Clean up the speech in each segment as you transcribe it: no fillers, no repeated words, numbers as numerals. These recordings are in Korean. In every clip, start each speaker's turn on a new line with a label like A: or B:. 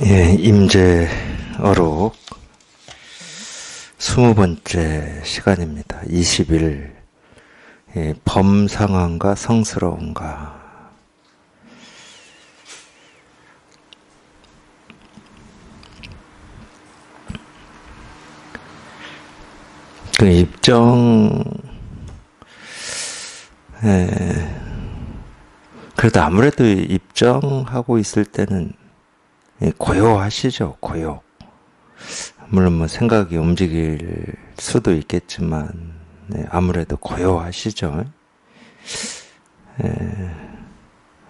A: 임재어록 20번째 시간입니다. 20일 범상한가 성스러운가. 그 그래도 아무래도 입정하고 있을 때는 고요하시죠, 고요. 물론 뭐 생각이 움직일 수도 있겠지만, 아무래도 고요하시죠.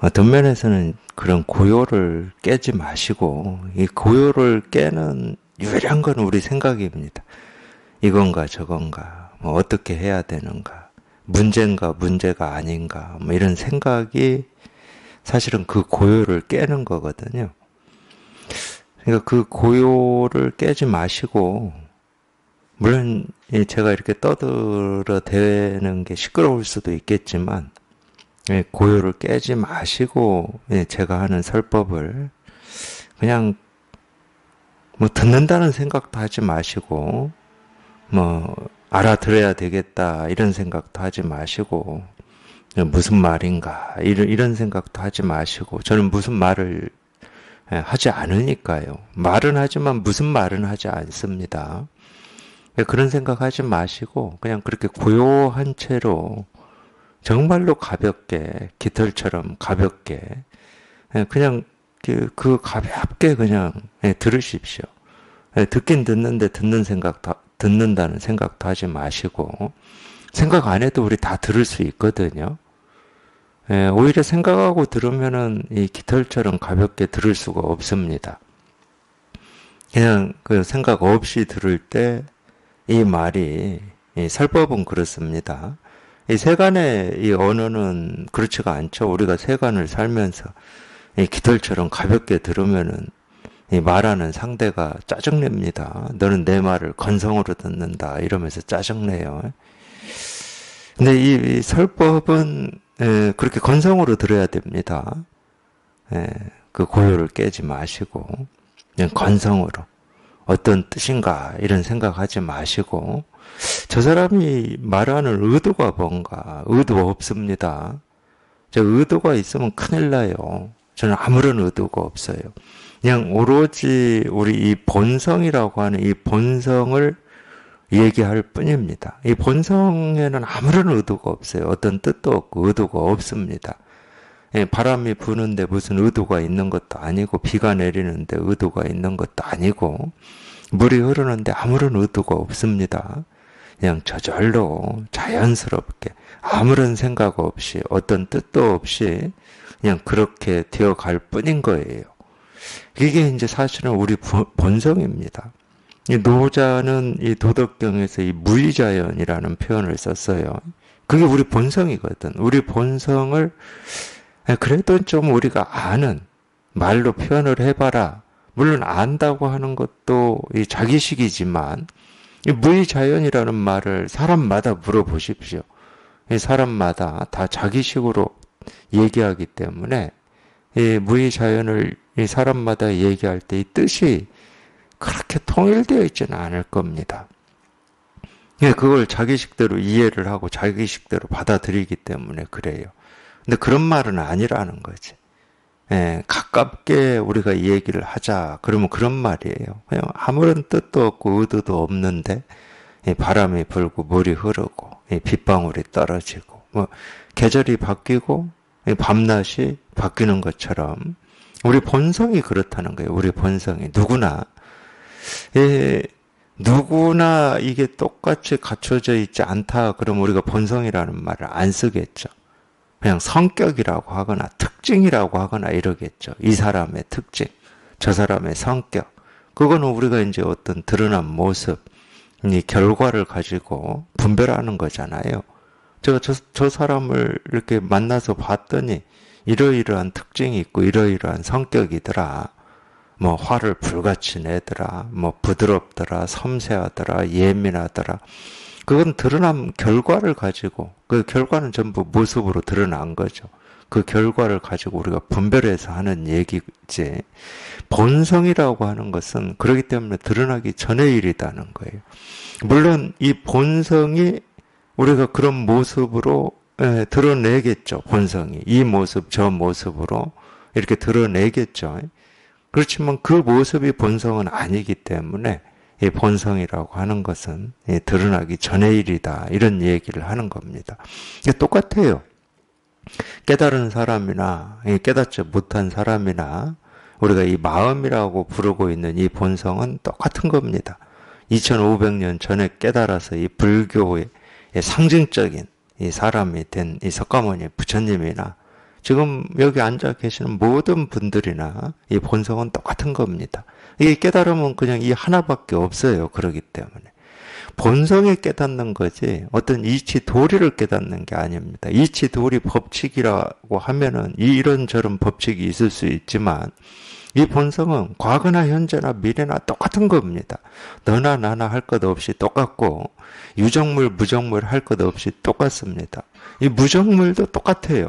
A: 어떤 면에서는 그런 고요를 깨지 마시고, 이 고요를 깨는 유일한 건 우리 생각입니다. 이건가 저건가, 뭐 어떻게 해야 되는가, 문제인가 문제가 아닌가, 뭐 이런 생각이 사실은 그 고요를 깨는 거거든요. 그러니까 그 고요를 깨지 마시고, 물론 제가 이렇게 떠들어대는 게 시끄러울 수도 있겠지만, 고요를 깨지 마시고 제가 하는 설법을 그냥 뭐 듣는다는 생각도 하지 마시고, 뭐 알아들어야 되겠다 이런 생각도 하지 마시고, 무슨 말인가 이런 생각도 하지 마시고, 저는 무슨 말을 하지 않으니까요. 말은 하지만 무슨 말은 하지 않습니다. 그런 생각하지 마시고 그냥 그렇게 고요한 채로 정말로 가볍게, 깃털처럼 가볍게 그냥 그 가볍게 그냥 들으십시오. 듣긴 듣는데 듣는다는 생각도 하지 마시고, 생각 안 해도 우리 다 들을 수 있거든요. 오히려 생각하고 들으면은 이 깃털처럼 가볍게 들을 수가 없습니다. 그냥 그 생각 없이 들을 때 이 말이, 이 설법은 그렇습니다. 이 세간의 이 언어는 그렇지가 않죠. 우리가 세간을 살면서 이 깃털처럼 가볍게 들으면은 이 말하는 상대가 짜증냅니다. 너는 내 말을 건성으로 듣는다 이러면서 짜증내요. 근데 이 설법은 그렇게 건성으로 들어야 됩니다. 그 고요를 깨지 마시고 그냥 건성으로 어떤 뜻인가 이런 생각하지 마시고, 저 사람이 말하는 의도가 뭔가, 의도 없습니다. 저 의도가 있으면 큰일 나요. 저는 아무런 의도가 없어요. 그냥 오로지 우리 이 본성이라고 하는 이 본성을 얘기할 뿐입니다. 이 본성에는 아무런 의도가 없어요. 어떤 뜻도 없고 의도가 없습니다. 바람이 부는데 무슨 의도가 있는 것도 아니고, 비가 내리는데 의도가 있는 것도 아니고, 물이 흐르는데 아무런 의도가 없습니다. 그냥 저절로 자연스럽게 아무런 생각 없이 어떤 뜻도 없이 그냥 그렇게 되어갈 뿐인 거예요. 이게 이제 사실은 우리 본성입니다. 이 노자는 이 도덕경에서 이 무의자연이라는 표현을 썼어요. 그게 우리 본성이거든. 우리 본성을 그래도 좀 우리가 아는 말로 표현을 해봐라. 물론 안다고 하는 것도 이 자기식이지만, 이 무의자연이라는 말을 사람마다 물어보십시오. 이 사람마다 다 자기식으로 얘기하기 때문에 이 무의자연을 이 사람마다 얘기할 때 이 뜻이 그렇게 통일되어 있지는 않을 겁니다. 그걸 자기식대로 이해를 하고 자기식대로 받아들이기 때문에 그래요. 근데 그런 말은 아니라는 거지. 가깝게 우리가 이 얘기를 하자. 그러면 그런 말이에요. 그냥 아무런 뜻도 없고 의도도 없는데 바람이 불고 물이 흐르고 빗방울이 떨어지고, 뭐 계절이 바뀌고 밤낮이 바뀌는 것처럼 우리 본성이 그렇다는 거예요. 우리 본성이 누구나 이게 똑같이 갖춰져 있지 않다. 그럼 우리가 본성이라는 말을 안 쓰겠죠. 그냥 성격이라고 하거나 특징이라고 하거나 이러겠죠. 이 사람의 특징, 저 사람의 성격. 그거는 우리가 이제 어떤 드러난 모습, 이 결과를 가지고 분별하는 거잖아요. 제가 저 사람을 이렇게 만나서 봤더니 이러이러한 특징이 있고 이러이러한 성격이더라. 뭐 화를 불같이 내더라. 뭐 부드럽더라. 섬세하더라. 예민하더라. 그건 드러난 결과를 가지고, 그 결과는 전부 모습으로 드러난 거죠. 그 결과를 가지고 우리가 분별해서 하는 얘기지, 본성이라고 하는 것은 그렇기 때문에 드러나기 전의 일이라는 거예요. 물론 이 본성이 우리가 그런 모습으로 드러내겠죠. 본성이 이 모습 저 모습으로 이렇게 드러내겠죠. 그렇지만 그 모습이 본성은 아니기 때문에 이 본성이라고 하는 것은 드러나기 전의 일이다, 이런 얘기를 하는 겁니다. 똑같아요. 깨달은 사람이나 깨닫지 못한 사람이나 우리가 이 마음이라고 부르고 있는 이 본성은 똑같은 겁니다. 2500년 전에 깨달아서 이 불교의 상징적인 이 사람이 된 이 석가모니 부처님이나 지금 여기 앉아 계시는 모든 분들이나 이 본성은 똑같은 겁니다. 이 깨달음은 그냥 이 하나밖에 없어요. 그렇기 때문에 본성에 깨닫는 거지 어떤 이치 도리를 깨닫는 게 아닙니다. 이치 도리 법칙이라고 하면은 이런저런 법칙이 있을 수 있지만 이 본성은 과거나 현재나 미래나 똑같은 겁니다. 너나 나나 할 것 없이 똑같고 유정물 무정물 할 것 없이 똑같습니다. 이 무정물도 똑같아요.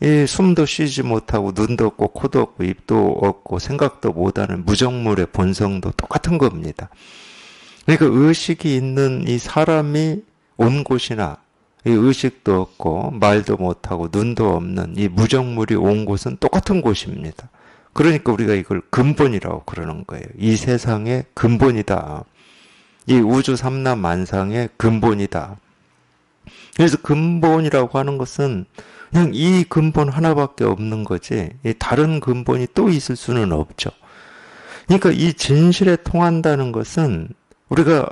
A: 이 숨도 쉬지 못하고 눈도 없고 코도 없고 입도 없고 생각도 못하는 무정물의 본성도 똑같은 겁니다. 그러니까 의식이 있는 이 사람이 온 곳이나 이 의식도 없고 말도 못하고 눈도 없는 이 무정물이 온 곳은 똑같은 곳입니다. 그러니까 우리가 이걸 근본이라고 그러는 거예요. 이 세상의 근본이다. 이 우주 삼라만상의 근본이다. 그래서 근본이라고 하는 것은 그냥 이 근본 하나밖에 없는 거지 다른 근본이 또 있을 수는 없죠. 그러니까 이 진실에 통한다는 것은 우리가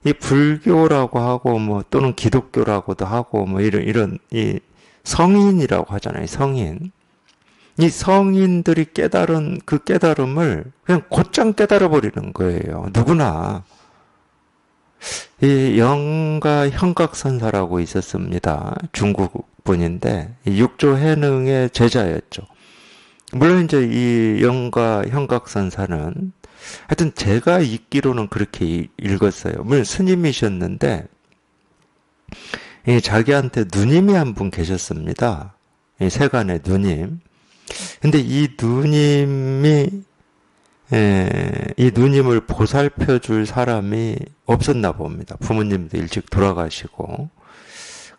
A: 이 불교라고 하고 뭐 또는 기독교라고도 하고 뭐 이런 이 성인이라고 하잖아요. 성인. 이 성인들이 깨달은 그 깨달음을 그냥 곧장 깨달아 버리는 거예요. 누구나. 이 영가 현각선사라고 있었습니다. 중국 분인데 육조해능의 제자였죠. 물론 이제 이 영가 현각선사는 하여튼 제가 읽기로는 그렇게 읽었어요. 물론 스님이셨는데 자기한테 누님이 한 분 계셨습니다. 세간의 누님. 근데 이 누님을 보살펴 줄 사람이 없었나 봅니다. 부모님도 일찍 돌아가시고.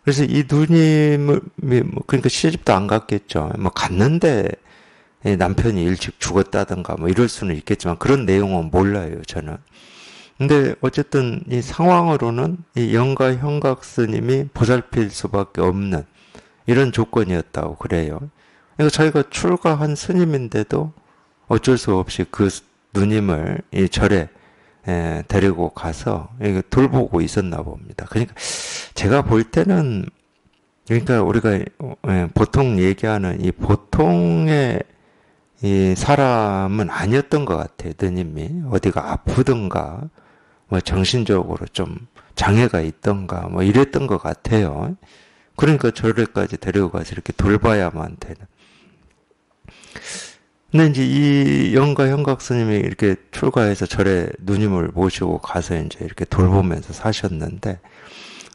A: 그래서 이 누님을, 그러니까 시집도 안 갔겠죠. 뭐 갔는데 남편이 일찍 죽었다든가 뭐 이럴 수는 있겠지만 그런 내용은 몰라요, 저는. 근데 어쨌든 이 상황으로는 이 영가 현각 스님이 보살필 수밖에 없는 이런 조건이었다고 그래요. 그러니까 자기가 출가한 스님인데도 어쩔 수 없이 그 누님을 이 절에 데리고 가서 돌보고 있었나 봅니다. 그러니까 제가 볼 때는 그러니까 우리가 보통 얘기하는 이 보통의 이 사람은 아니었던 것 같아요. 누님이 어디가 아프든가 뭐 정신적으로 좀 장애가 있던가 뭐 이랬던 것 같아요. 그러니까 절에까지 데리고 가서 이렇게 돌봐야만 되는. 근데 이제 이 영가 현각 스님이 이렇게 출가해서 절에 누님을 모시고 가서 이제 이렇게 돌보면서 사셨는데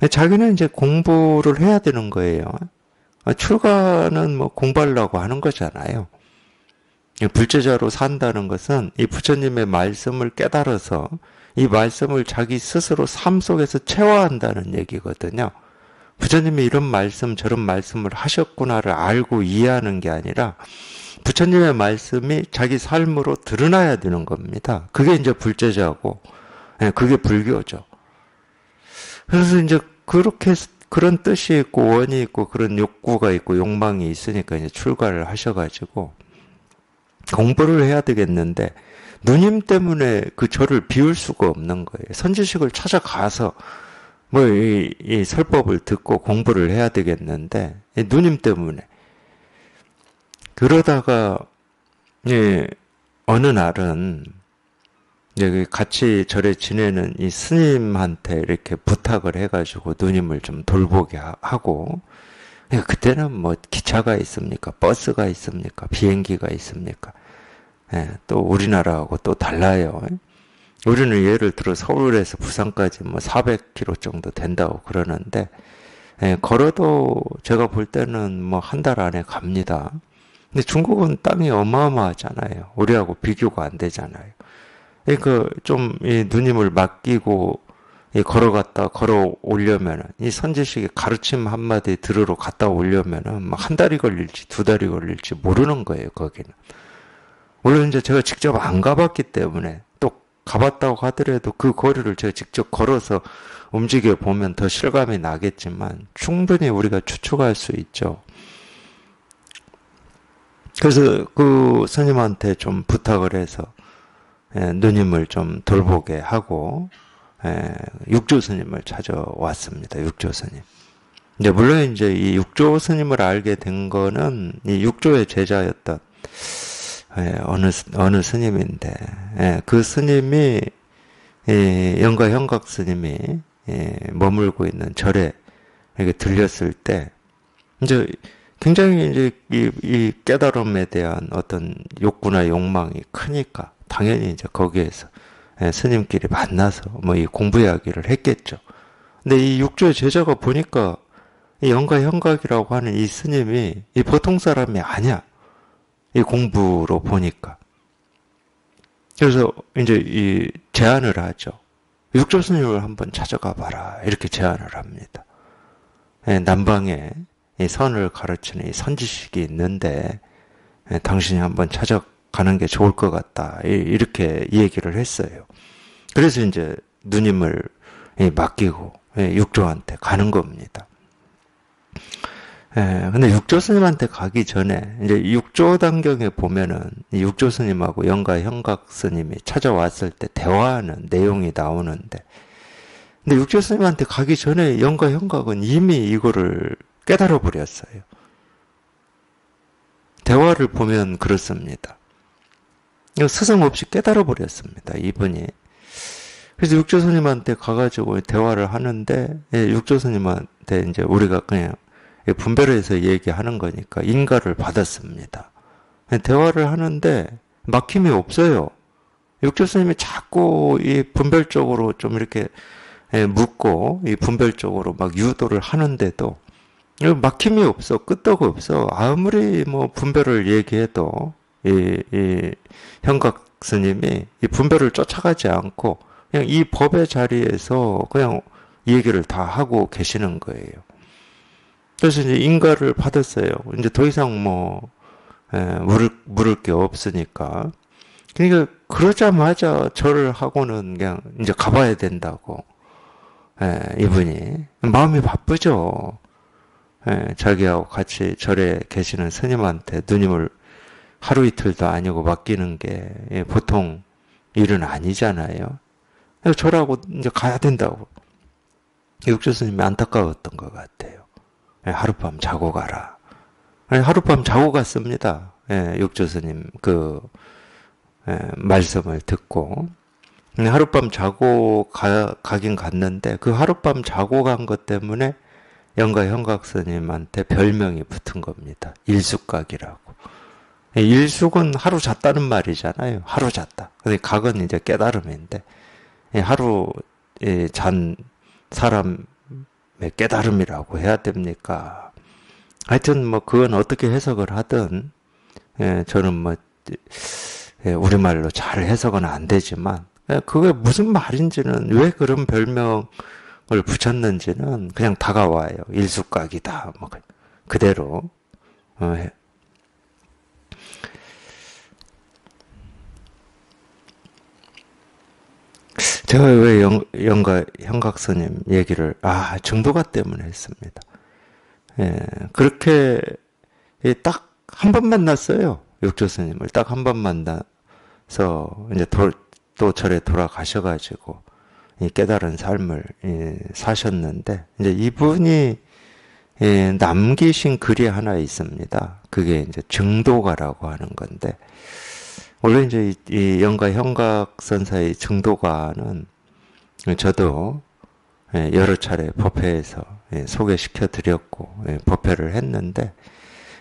A: 자기는 이제 공부를 해야 되는 거예요. 출가는 뭐 공부하려고 하는 거잖아요. 불제자로 산다는 것은 이 부처님의 말씀을 깨달아서 이 말씀을 자기 스스로 삶 속에서 체화한다는 얘기거든요. 부처님이 이런 말씀 저런 말씀을 하셨구나를 알고 이해하는 게 아니라 부처님의 말씀이 자기 삶으로 드러나야 되는 겁니다. 그게 이제 불제자고, 그게 불교죠. 그래서 이제 그렇게 그런 뜻이 있고 원이 있고 그런 욕구가 있고 욕망이 있으니까 이제 출가를 하셔가지고 공부를 해야 되겠는데 누님 때문에 그 절을 비울 수가 없는 거예요. 선지식을 찾아가서 뭐 이 설법을 듣고 공부를 해야 되겠는데 누님 때문에. 그러다가 어느 날은 같이 절에 지내는 이 스님한테 이렇게 부탁을 해가지고 누님을 좀 돌보게 하고, 그때는 뭐 기차가 있습니까? 버스가 있습니까? 비행기가 있습니까? 또 우리나라하고 또 달라요. 우리는 예를 들어 서울에서 부산까지 뭐 400km 정도 된다고 그러는데, 걸어도 제가 볼 때는 뭐 한 달 안에 갑니다. 근데 중국은 땅이 어마어마하잖아요. 우리하고 비교가 안 되잖아요. 그러니까 좀 이 누님을 맡기고 이 걸어갔다 걸어 오려면은 이 선지식의 가르침 한마디 들으러 갔다 오려면은 막 한 달이 걸릴지 두 달이 걸릴지 모르는 거예요, 거기는. 물론 이제 제가 직접 안 가봤기 때문에 또 가봤다고 하더라도 그 거리를 제가 직접 걸어서 움직여 보면 더 실감이 나겠지만 충분히 우리가 추측할 수 있죠. 그래서 그 스님한테 좀 부탁을 해서 누님을 좀 돌보게 하고 육조 스님을 찾아왔습니다. 육조 스님. 이제 물론 이제 이 육조 스님을 알게 된 거는 이 육조의 제자였던 어느 스님인데 그 스님이 영가 형각 스님이 머물고 있는 절에 이렇게 들렸을 때 이제 굉장히 이제 이 깨달음에 대한 어떤 욕구나 욕망이 크니까 당연히 이제 거기에서 스님끼리 만나서 뭐 이 공부 이야기를 했겠죠. 근데 이 육조의 제자가 보니까 이 영가 형각이라고 하는 이 스님이 이 보통 사람이 아니야. 이 공부로 보니까. 그래서 이제 이 제안을 하죠. 육조 스님을 한번 찾아가 봐라. 이렇게 제안을 합니다. 남방에 이 선을 가르치는 이 선지식이 있는데 당신이 한번 찾아가는 게 좋을 것 같다. 이렇게 얘기를 했어요. 그래서 이제 누님을 맡기고 육조한테 가는 겁니다. 근데 육조 스님한테 가기 전에 이제 육조 단경에 보면은 이 육조 스님하고 영가 형각 스님이 찾아왔을 때 대화하는 내용이 나오는데, 근데 육조 스님한테 가기 전에 영가 형각은 이미 이거를 깨달아 버렸어요. 대화를 보면 그렇습니다. 이거 스승 없이 깨달아 버렸습니다. 이분이. 그래서 육조 스님한테 가가지고 대화를 하는데 육조 스님한테 이제 우리가 그냥 분별해서 얘기하는 거니까 인가를 받았습니다. 대화를 하는데 막힘이 없어요. 육조 스님이 자꾸 이 분별적으로 좀 이렇게 묻고 이 분별적으로 막 유도를 하는데도 막힘이 없어. 끄떡 없어. 아무리 뭐 분별을 얘기해도 이 형각 스님이 이 분별을 쫓아가지 않고 그냥 이 법의 자리에서 그냥 얘기를 다 하고 계시는 거예요. 그래서 이제 인가를 받았어요. 이제 더 이상 뭐 물을 게 없으니까. 그러니까 그러자마자 절을 하고는 그냥 이제 가봐야 된다고. 이분이 마음이 바쁘죠. 자기하고 같이 절에 계시는 스님한테 누님을 하루 이틀도 아니고 맡기는 게 보통 일은 아니잖아요. 그래서 절하고 이제 가야 된다고. 육조 스님이 안타까웠던 것 같아요. 하룻밤 자고 가라. 하룻밤 자고 갔습니다. 육조 스님 말씀을 듣고. 하룻밤 자고 가긴 갔는데 그 하룻밤 자고 간 것 때문에 영가 형각 스님한테 별명이 붙은 겁니다. 일숙각이라고. 일숙은 하루 잤다는 말이잖아요. 하루 잤다. 근데 각은 이제 깨달음인데 하루 잔 사람의 깨달음이라고 해야 됩니까? 하여튼 뭐 그건 어떻게 해석을 하든 저는 뭐 우리말로 잘 해석은 안 되지만 그게 무슨 말인지는 왜 그런 별명을 붙였는지는 그냥 다가와요. 일숙각이다. 뭐 그대로. 제가 왜 영가 형각스님 얘기를 정도가 때문에 했습니다. 그렇게 딱 한 번 만났어요. 육조 스님을 딱 한 번 만나서 이제 또 절에 돌아가셔가지고 이 깨달은 삶을 사셨는데 이제 이분이 남기신 글이 하나 있습니다. 그게 이제 증도가라고 하는 건데 원래 이제 이 영가 형각 선사의 증도가는 저도 여러 차례 법회에서 소개시켜 드렸고 법회를 했는데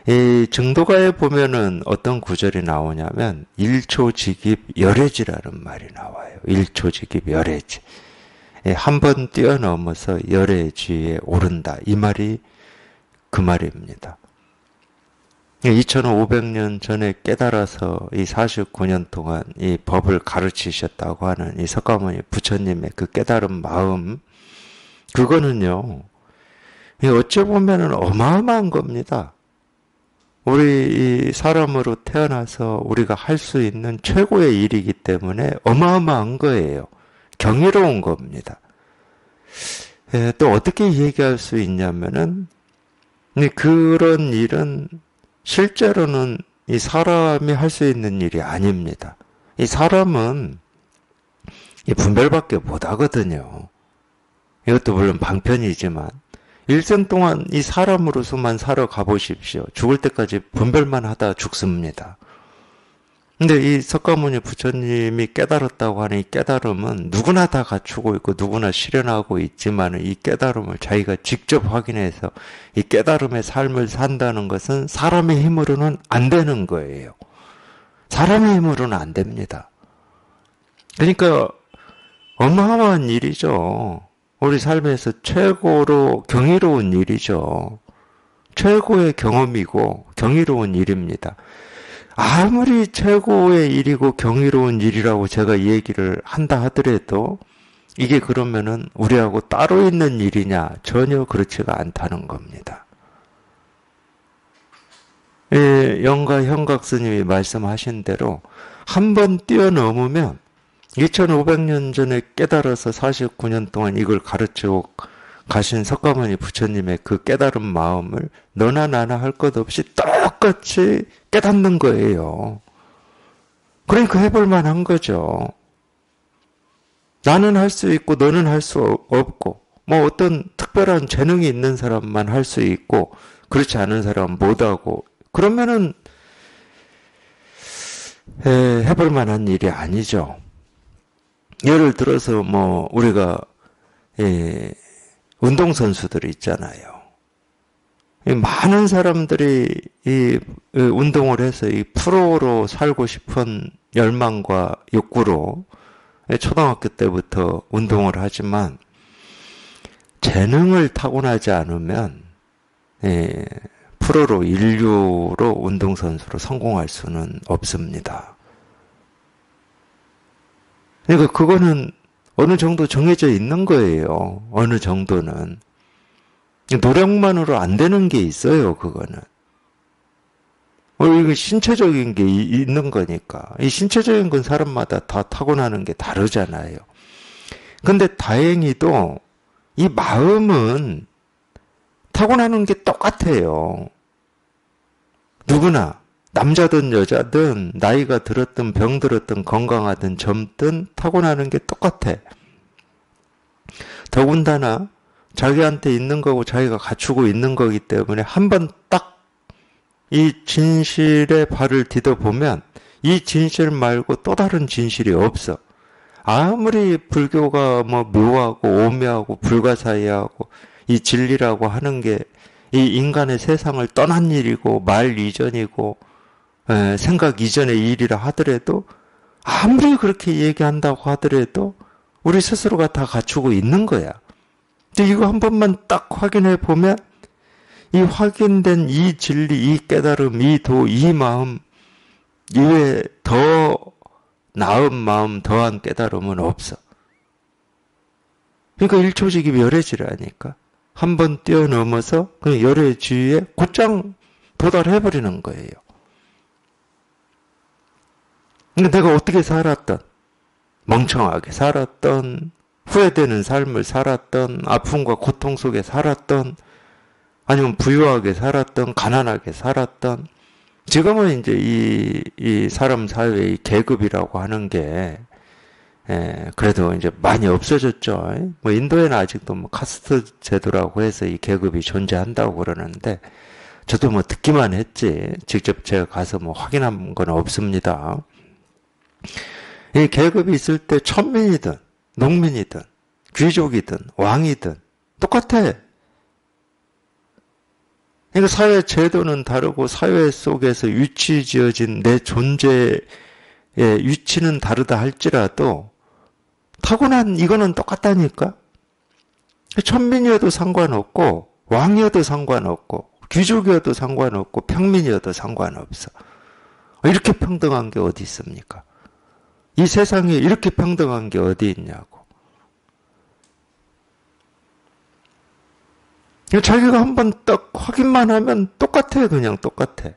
A: 이 증도가에 보면은 어떤 구절이 나오냐면 일초직입 열애지라는 말이 나와요. 일초직입 열애지. 한 번 뛰어넘어서 열의 지위에 오른다. 이 말이 그 말입니다. 2500년 전에 깨달아서 이 49년 동안 이 법을 가르치셨다고 하는 이 석가모니 부처님의 그 깨달은 마음, 그거는요, 어찌 보면은 어마어마한 겁니다. 우리 이 사람으로 태어나서 우리가 할 수 있는 최고의 일이기 때문에 어마어마한 거예요. 경이로운 겁니다. 또 어떻게 얘기할 수 있냐면은, 그런 일은 실제로는 이 사람이 할 수 있는 일이 아닙니다. 이 사람은 이 분별밖에 못 하거든요. 이것도 물론 방편이지만 일생 동안 이 사람으로서만 살아가 보십시오. 죽을 때까지 분별만 하다 죽습니다. 근데 이 석가모니 부처님이 깨달았다고 하는 이 깨달음은 누구나 다 갖추고 있고 누구나 실현하고 있지만 이 깨달음을 자기가 직접 확인해서 이 깨달음의 삶을 산다는 것은 사람의 힘으로는 안 되는 거예요. 사람의 힘으로는 안 됩니다. 그러니까 어마어마한 일이죠. 우리 삶에서 최고로 경이로운 일이죠. 최고의 경험이고 경이로운 일입니다. 아무리 최고의 일이고 경이로운 일이라고 제가 얘기를 한다 하더라도 이게 그러면은 우리하고 따로 있는 일이냐? 전혀 그렇지가 않다는 겁니다. 영가 현각 스님이 말씀하신 대로 한 번 뛰어넘으면 2500년 전에 깨달아서 49년 동안 이걸 가르치고 가신 석가모니 부처님의 그 깨달은 마음을 너나 나나 할 것 없이 똑같이 깨닫는 거예요. 그러니까 해볼 만한 거죠. 나는 할 수 있고 너는 할 수 없고 뭐 어떤 특별한 재능이 있는 사람만 할 수 있고 그렇지 않은 사람은 못하고 그러면은 해볼 만한 일이 아니죠. 예를 들어서 뭐 우리가 운동선수들이 있잖아요. 많은 사람들이 이 운동을 해서 이 프로로 살고 싶은 열망과 욕구로 초등학교 때부터 운동을 하지만 재능을 타고나지 않으면 프로로 인류로 운동선수로 성공할 수는 없습니다. 그러니까 그거는 어느 정도 정해져 있는 거예요. 어느 정도는. 노력만으로 안 되는 게 있어요, 그거는. 이거 신체적인 게 있는 거니까. 이 신체적인 건 사람마다 다 타고나는 게 다르잖아요. 근데 다행히도 이 마음은 타고나는 게 똑같아요. 누구나. 남자든 여자든 나이가 들었든 병들었든 건강하든 젊든 타고나는 게 똑같아. 더군다나 자기한테 있는 거고 자기가 갖추고 있는 거기 때문에 한번 딱 이 진실에 발을 디뎌보면 이 진실 말고 또 다른 진실이 없어. 아무리 불교가 뭐 묘하고 오묘하고 불가사의하고 이 진리라고 하는 게 이 인간의 세상을 떠난 일이고 말 이전이고 생각 이전의 일이라 하더라도 아무리 그렇게 얘기한다고 하더라도 우리 스스로가 다 갖추고 있는 거야. 근데 이거 한 번만 딱 확인해 보면 이 확인된 이 진리, 이 깨달음, 이 도, 이 마음 이외에 더 나은 마음, 더한 깨달음은 없어. 그러니까 일초직이 멸해지라니까. 한 번 뛰어넘어서 그냥 열의 지위에 곧장 도달해버리는 거예요. 그러니까 내가 어떻게 살았던, 멍청하게 살았던, 후회되는 삶을 살았던, 아픔과 고통 속에 살았던, 아니면 부유하게 살았던, 가난하게 살았던, 지금은 이제 이 사람 사회의 계급이라고 하는 게, 그래도 이제 많이 없어졌죠. 뭐 인도에는 아직도 뭐 카스트 제도라고 해서 이 계급이 존재한다고 그러는데, 저도 뭐 듣기만 했지, 직접 제가 가서 뭐 확인한 건 없습니다. 이 계급이 있을 때 천민이든, 농민이든, 귀족이든, 왕이든, 똑같아. 그러니까 사회 제도는 다르고 사회 속에서 위치 지어진 내 존재의 위치는 다르다 할지라도 타고난 이거는 똑같다니까? 천민이어도 상관없고 왕이어도 상관없고 귀족이어도 상관없고 평민이어도 상관없어. 이렇게 평등한 게 어디 있습니까? 이 세상에 이렇게 평등한 게 어디 있냐고. 자기가 한번 딱 확인만 하면 똑같아. 그냥 똑같아.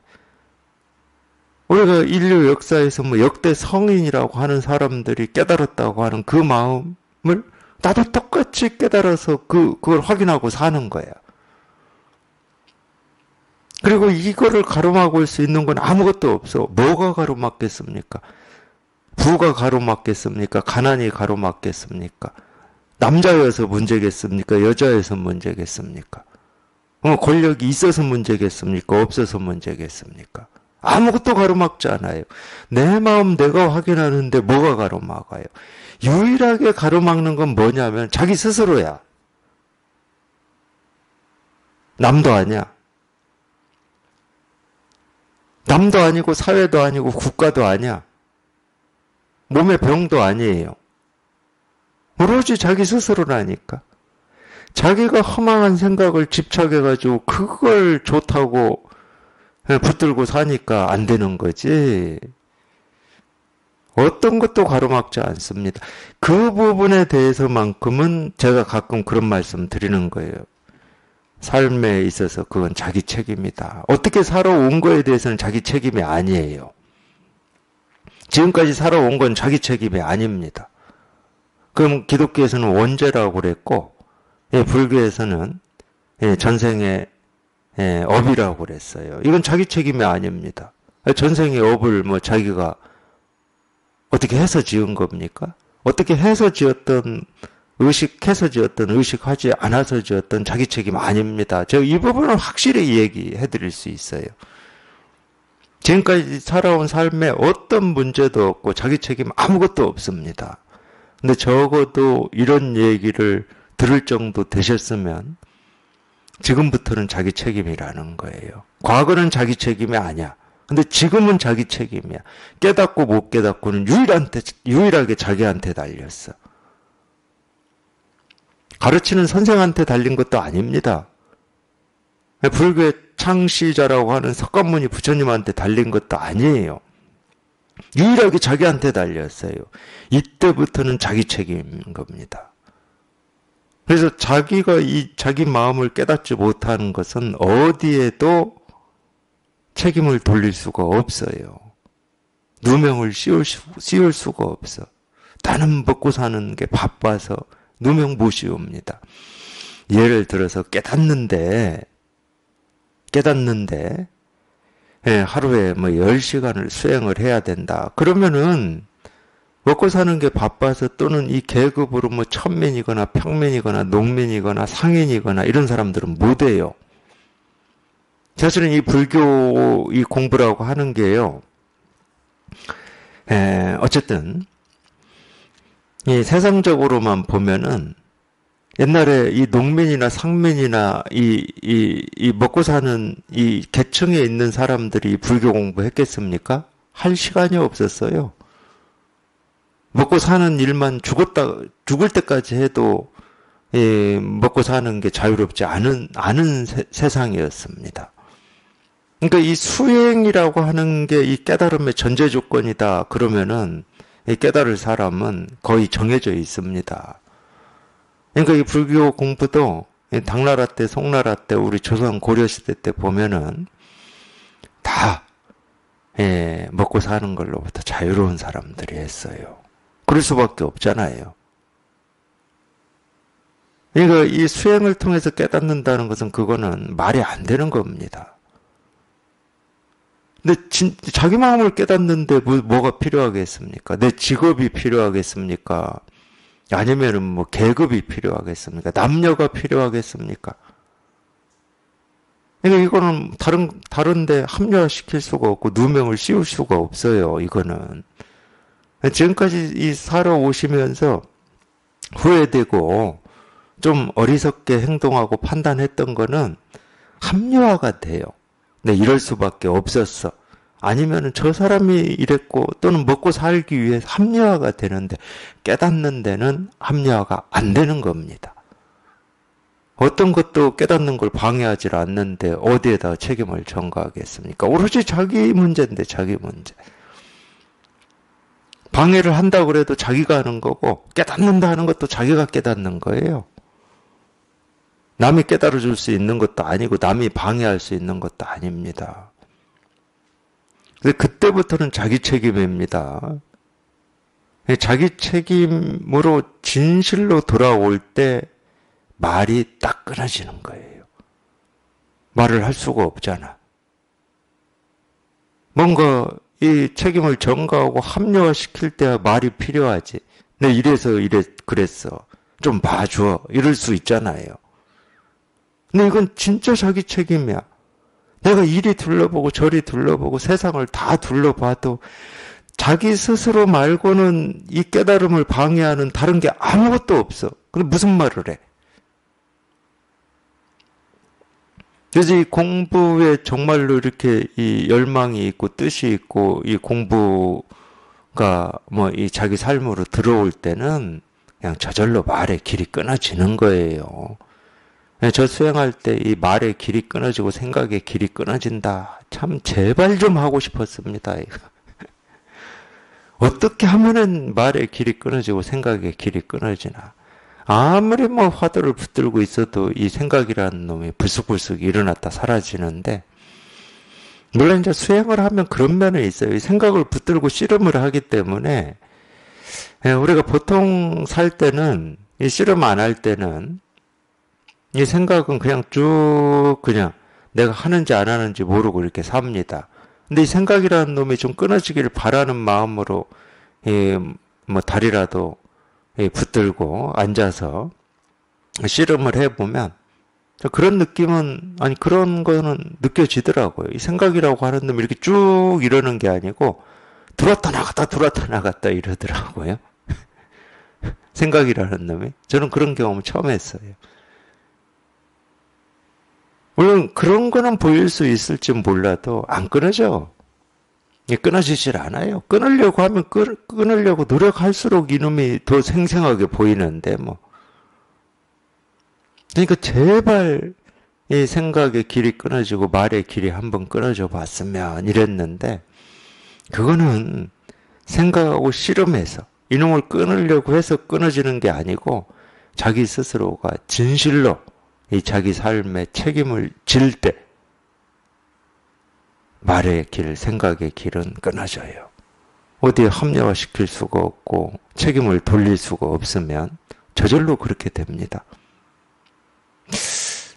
A: 우리가 인류 역사에서 뭐 역대 성인이라고 하는 사람들이 깨달았다고 하는 그 마음을 나도 똑같이 깨달아서 그걸 확인하고 사는 거야. 그리고 이거를 가로막을 수 있는 건 아무것도 없어. 뭐가 가로막겠습니까? 부가 가로막겠습니까? 가난이 가로막겠습니까? 남자여서 문제겠습니까? 여자여서 문제겠습니까? 권력이 있어서 문제겠습니까? 없어서 문제겠습니까? 아무것도 가로막지 않아요. 내 마음 내가 확인하는데 뭐가 가로막아요? 유일하게 가로막는 건 뭐냐면 자기 스스로야. 남도 아니야. 남도 아니고 사회도 아니고 국가도 아니야. 몸의 병도 아니에요. 오로지 자기 스스로라니까. 자기가 허망한 생각을 집착해가지고 그걸 좋다고 붙들고 사니까 안 되는 거지. 어떤 것도 가로막지 않습니다. 그 부분에 대해서만큼은 제가 가끔 그런 말씀 드리는 거예요. 삶에 있어서 그건 자기 책임이다. 어떻게 살아온 거에 대해서는 자기 책임이 아니에요. 지금까지 살아온 건 자기 책임이 아닙니다. 그럼 기독교에서는 원죄라고 그랬고, 불교에서는 전생의 업이라고 그랬어요. 이건 자기 책임이 아닙니다. 전생의 업을 뭐 자기가 어떻게 해서 지은 겁니까? 어떻게 해서 지었던 의식해서 지었던 의식하지 않아서 지었던 자기 책임 아닙니다. 제가 이 부분은 확실히 얘기해 드릴 수 있어요. 지금까지 살아온 삶에 어떤 문제도 없고 자기 책임 아무것도 없습니다. 근데 적어도 이런 얘기를 들을 정도 되셨으면 지금부터는 자기 책임이라는 거예요. 과거는 자기 책임이 아니야. 근데 지금은 자기 책임이야. 깨닫고 못 깨닫고는 유일하게 자기한테 달렸어. 가르치는 선생한테 달린 것도 아닙니다. 불교의 창시자라고 하는 석가모니 부처님한테 달린 것도 아니에요. 유일하게 자기한테 달렸어요. 이때부터는 자기 책임인 겁니다. 그래서 자기가 자기 마음을 깨닫지 못하는 것은 어디에도 책임을 돌릴 수가 없어요. 누명을 씌울 수가 없어. 나는 먹고 사는 게 바빠서 누명 못 씌웁니다. 예를 들어서 깨닫는데 하루에 뭐 10시간을 수행을 해야 된다. 그러면은 먹고 사는 게 바빠서 또는 이 계급으로 뭐 천민이거나 평민이거나 농민이거나 상인이거나 이런 사람들은 못 해요. 사실은 이 불교 이 공부라고 하는 게요. 어쨌든 이 세상적으로만 보면은 옛날에 이 농민이나 상민이나 이 먹고 사는 이 계층에 있는 사람들이 불교 공부했겠습니까? 할 시간이 없었어요. 먹고 사는 일만 죽을 때까지 해도 먹고 사는 게 자유롭지 않은 세상이었습니다. 그러니까 이 수행이라고 하는 게 이 깨달음의 전제 조건이다. 그러면은 이 깨달을 사람은 거의 정해져 있습니다. 그러니까 이 불교 공부도 당나라 때, 송나라 때, 우리 조선 고려시대 때 보면은 다 먹고 사는 걸로부터 자유로운 사람들이 했어요. 그럴 수밖에 없잖아요. 그러니까 이 수행을 통해서 깨닫는다는 것은 그거는 말이 안 되는 겁니다. 근데 자기 마음을 깨닫는데 뭐가 필요하겠습니까? 내 직업이 필요하겠습니까? 아니면은 뭐 계급이 필요하겠습니까? 남녀가 필요하겠습니까? 그러니까 이거는 다른데 합리화시킬 수가 없고 누명을 씌울 수가 없어요. 이거는 지금까지 이 살아오시면서 후회되고 좀 어리석게 행동하고 판단했던 거는 합리화가 돼요. 네, 이럴 수밖에 없었어. 아니면은 저 사람이 이랬고 또는 먹고 살기 위해서 합리화가 되는데 깨닫는 데는 합리화가 안 되는 겁니다. 어떤 것도 깨닫는 걸 방해하지 않는데 어디에다 책임을 전가하겠습니까? 오로지 자기 문제인데 자기 문제. 방해를 한다고 그래도 자기가 하는 거고 깨닫는다 하는 것도 자기가 깨닫는 거예요. 남이 깨달아 줄 수 있는 것도 아니고 남이 방해할 수 있는 것도 아닙니다. 근데 그때부터는 자기 책임입니다. 자기 책임으로 진실로 돌아올 때 말이 딱 끊어지는 거예요. 말을 할 수가 없잖아. 뭔가 이 책임을 전가하고 합리화시킬 때야 말이 필요하지. 내 이래서 그랬어. 좀 봐줘. 이럴 수 있잖아요. 근데 이건 진짜 자기 책임이야. 내가 이리 둘러보고 저리 둘러보고 세상을 다 둘러봐도 자기 스스로 말고는 이 깨달음을 방해하는 다른 게 아무것도 없어. 근데 무슨 말을 해? 그래서 이 공부에 정말로 이렇게 이 열망이 있고 뜻이 있고 이 공부가 뭐 이 자기 삶으로 들어올 때는 그냥 저절로 말의 길이 끊어지는 거예요. 저 수행할 때 이 말의 길이 끊어지고 생각의 길이 끊어진다. 참 제발 좀 하고 싶었습니다. 이거. 어떻게 하면은 말의 길이 끊어지고 생각의 길이 끊어지나. 아무리 뭐 화두를 붙들고 있어도 이 생각이라는 놈이 불쑥불쑥 일어났다 사라지는데, 물론 이제 수행을 하면 그런 면이 있어요. 이 생각을 붙들고 씨름을 하기 때문에 우리가 보통 살 때는 이 씨름 안 할 때는 이 생각은 그냥 쭉 그냥 내가 하는지 안 하는지 모르고 이렇게 삽니다. 근데 이 생각이라는 놈이 좀 끊어지기를 바라는 마음으로 뭐 다리라도 붙들고 앉아서 씨름을 해보면 그런 느낌은 아니 그런 거는 느껴지더라고요. 이 생각이라고 하는 놈이 이렇게 쭉 이러는 게 아니고 들었다 나갔다 이러더라고요. 생각이라는 놈이. 저는 그런 경험을 처음 했어요. 물론 그런 거는 보일 수 있을지 몰라도 안 끊어져. 끊어지질 않아요. 끊으려고 하면 끊으려고 노력할수록 이놈이 더 생생하게 보이는데 뭐. 그러니까 제발 이 생각의 길이 끊어지고 말의 길이 한번 끊어져 봤으면 이랬는데, 그거는 생각하고 씨름해서 이놈을 끊으려고 해서 끊어지는 게 아니고 자기 스스로가 진실로 이 자기 삶의 책임을 질 때 말의 길, 생각의 길은 끊어져요. 어디에 합리화시킬 수가 없고 책임을 돌릴 수가 없으면 저절로 그렇게 됩니다.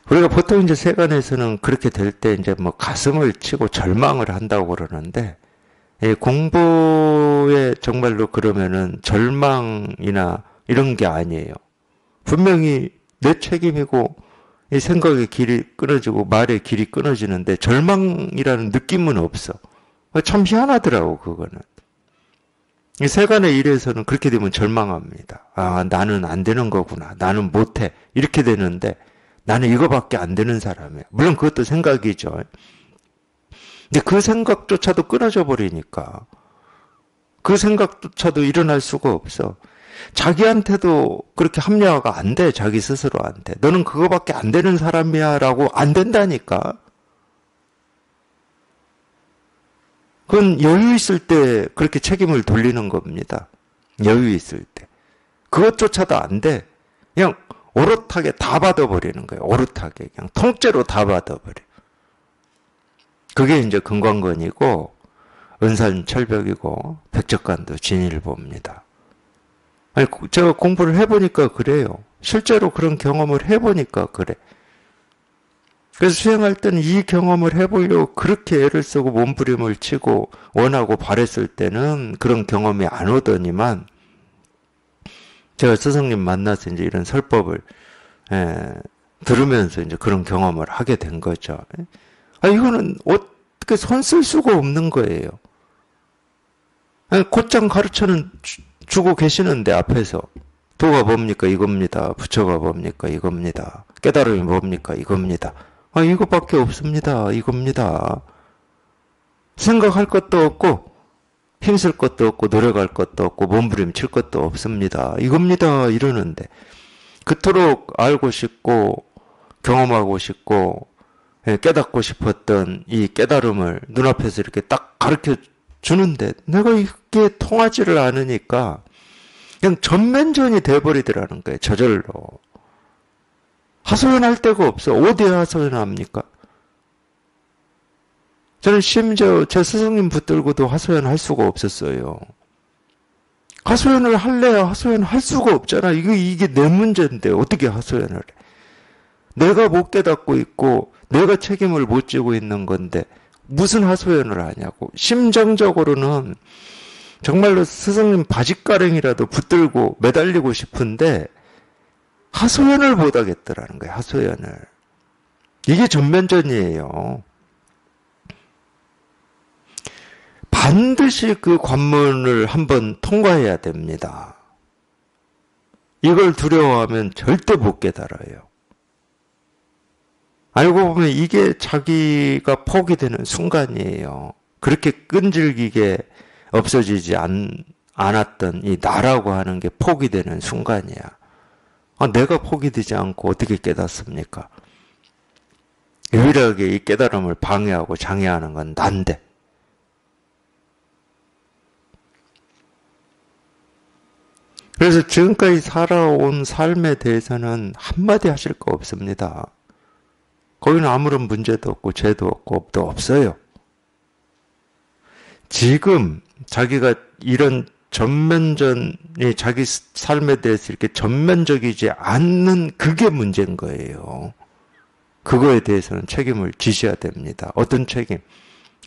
A: 우리가 보통 이제 세간에서는 그렇게 될 때 이제 뭐 가슴을 치고 절망을 한다고 그러는데, 공부에 정말로 그러면은 절망이나 이런 게 아니에요. 분명히 내 책임이고 이 생각의 길이 끊어지고 말의 길이 끊어지는데 절망이라는 느낌은 없어. 참 희한하더라고 그거는. 이 세간의 일에서는 그렇게 되면 절망합니다. 아, 나는 안 되는 거구나. 나는 못해. 이렇게 되는데 나는 이거밖에 안 되는 사람이야. 물론 그것도 생각이죠. 근데 그 생각조차도 끊어져 버리니까 그 생각조차도 일어날 수가 없어. 자기한테도 그렇게 합리화가 안 돼. 자기 스스로한테. 너는 그거밖에 안 되는 사람이야 라고 안 된다니까. 그건 여유 있을 때 그렇게 책임을 돌리는 겁니다. 여유 있을 때. 그것조차도 안 돼. 그냥 오롯하게 다 받아버리는 거예요. 오롯하게. 그냥 통째로 다 받아버려. 그게 이제 금강건이고 은산철벽이고 백적간도 진일보입니다. 아니, 제가 공부를 해보니까 그래요. 실제로 그런 경험을 해보니까 그래. 그래서 수행할 때는 이 경험을 해보려고 그렇게 애를 쓰고 몸부림을 치고 원하고 바랬을 때는 그런 경험이 안 오더니만, 제가 스승님 만나서 이제 이런 설법을 들으면서 이제 그런 경험을 하게 된 거죠. 아, 이거는 어떻게 손 쓸 수가 없는 거예요. 곧장 가르쳐는 주고 계시는데 앞에서 도가 뭡니까? 이겁니다. 부처가 뭡니까? 이겁니다. 깨달음이 뭡니까? 이겁니다. 아, 이것밖에 없습니다. 이겁니다. 생각할 것도 없고 힘쓸 것도 없고 노력할 것도 없고 몸부림칠 것도 없습니다. 이겁니다. 이러는데 그토록 알고 싶고 경험하고 싶고 깨닫고 싶었던 이 깨달음을 눈앞에서 이렇게 딱 가르쳐 주는데 내가 이게 통하지를 않으니까 그냥 전면전이 돼버리더라는 거예요. 저절로. 하소연할 데가 없어. 어디에 하소연합니까? 저는 심지어 제 스승님 붙들고도 하소연할 수가 없었어요. 하소연을 할래야 하소연할 수가 없잖아. 이게 내 문제인데 어떻게 하소연을 해. 내가 못 깨닫고 있고 내가 책임을 못 지고 있는 건데 무슨 하소연을 하냐고. 심정적으로는 정말로 스승님 바짓가랭이라도 붙들고 매달리고 싶은데 하소연을 못 하겠더라는 거예요. 하소연을. 이게 전면전이에요. 반드시 그 관문을 한번 통과해야 됩니다. 이걸 두려워하면 절대 못 깨달아요. 알고 보면 이게 자기가 포기되는 순간이에요. 그렇게 끈질기게 없어지지 않았던 이 나라고 하는 게 포기되는 순간이야. 내가 포기되지 않고 어떻게 깨닫습니까? 유일하게 이 깨달음을 방해하고 장애하는 건 난데. 그래서 지금까지 살아온 삶에 대해서는 한마디 하실 거 없습니다. 거기는 아무런 문제도 없고 죄도 없고 업도 없어요. 지금 자기가 이런 전면전이 자기 삶에 대해서 이렇게 전면적이지 않는 그게 문제인 거예요. 그거에 대해서는 책임을 지셔야 됩니다. 어떤 책임?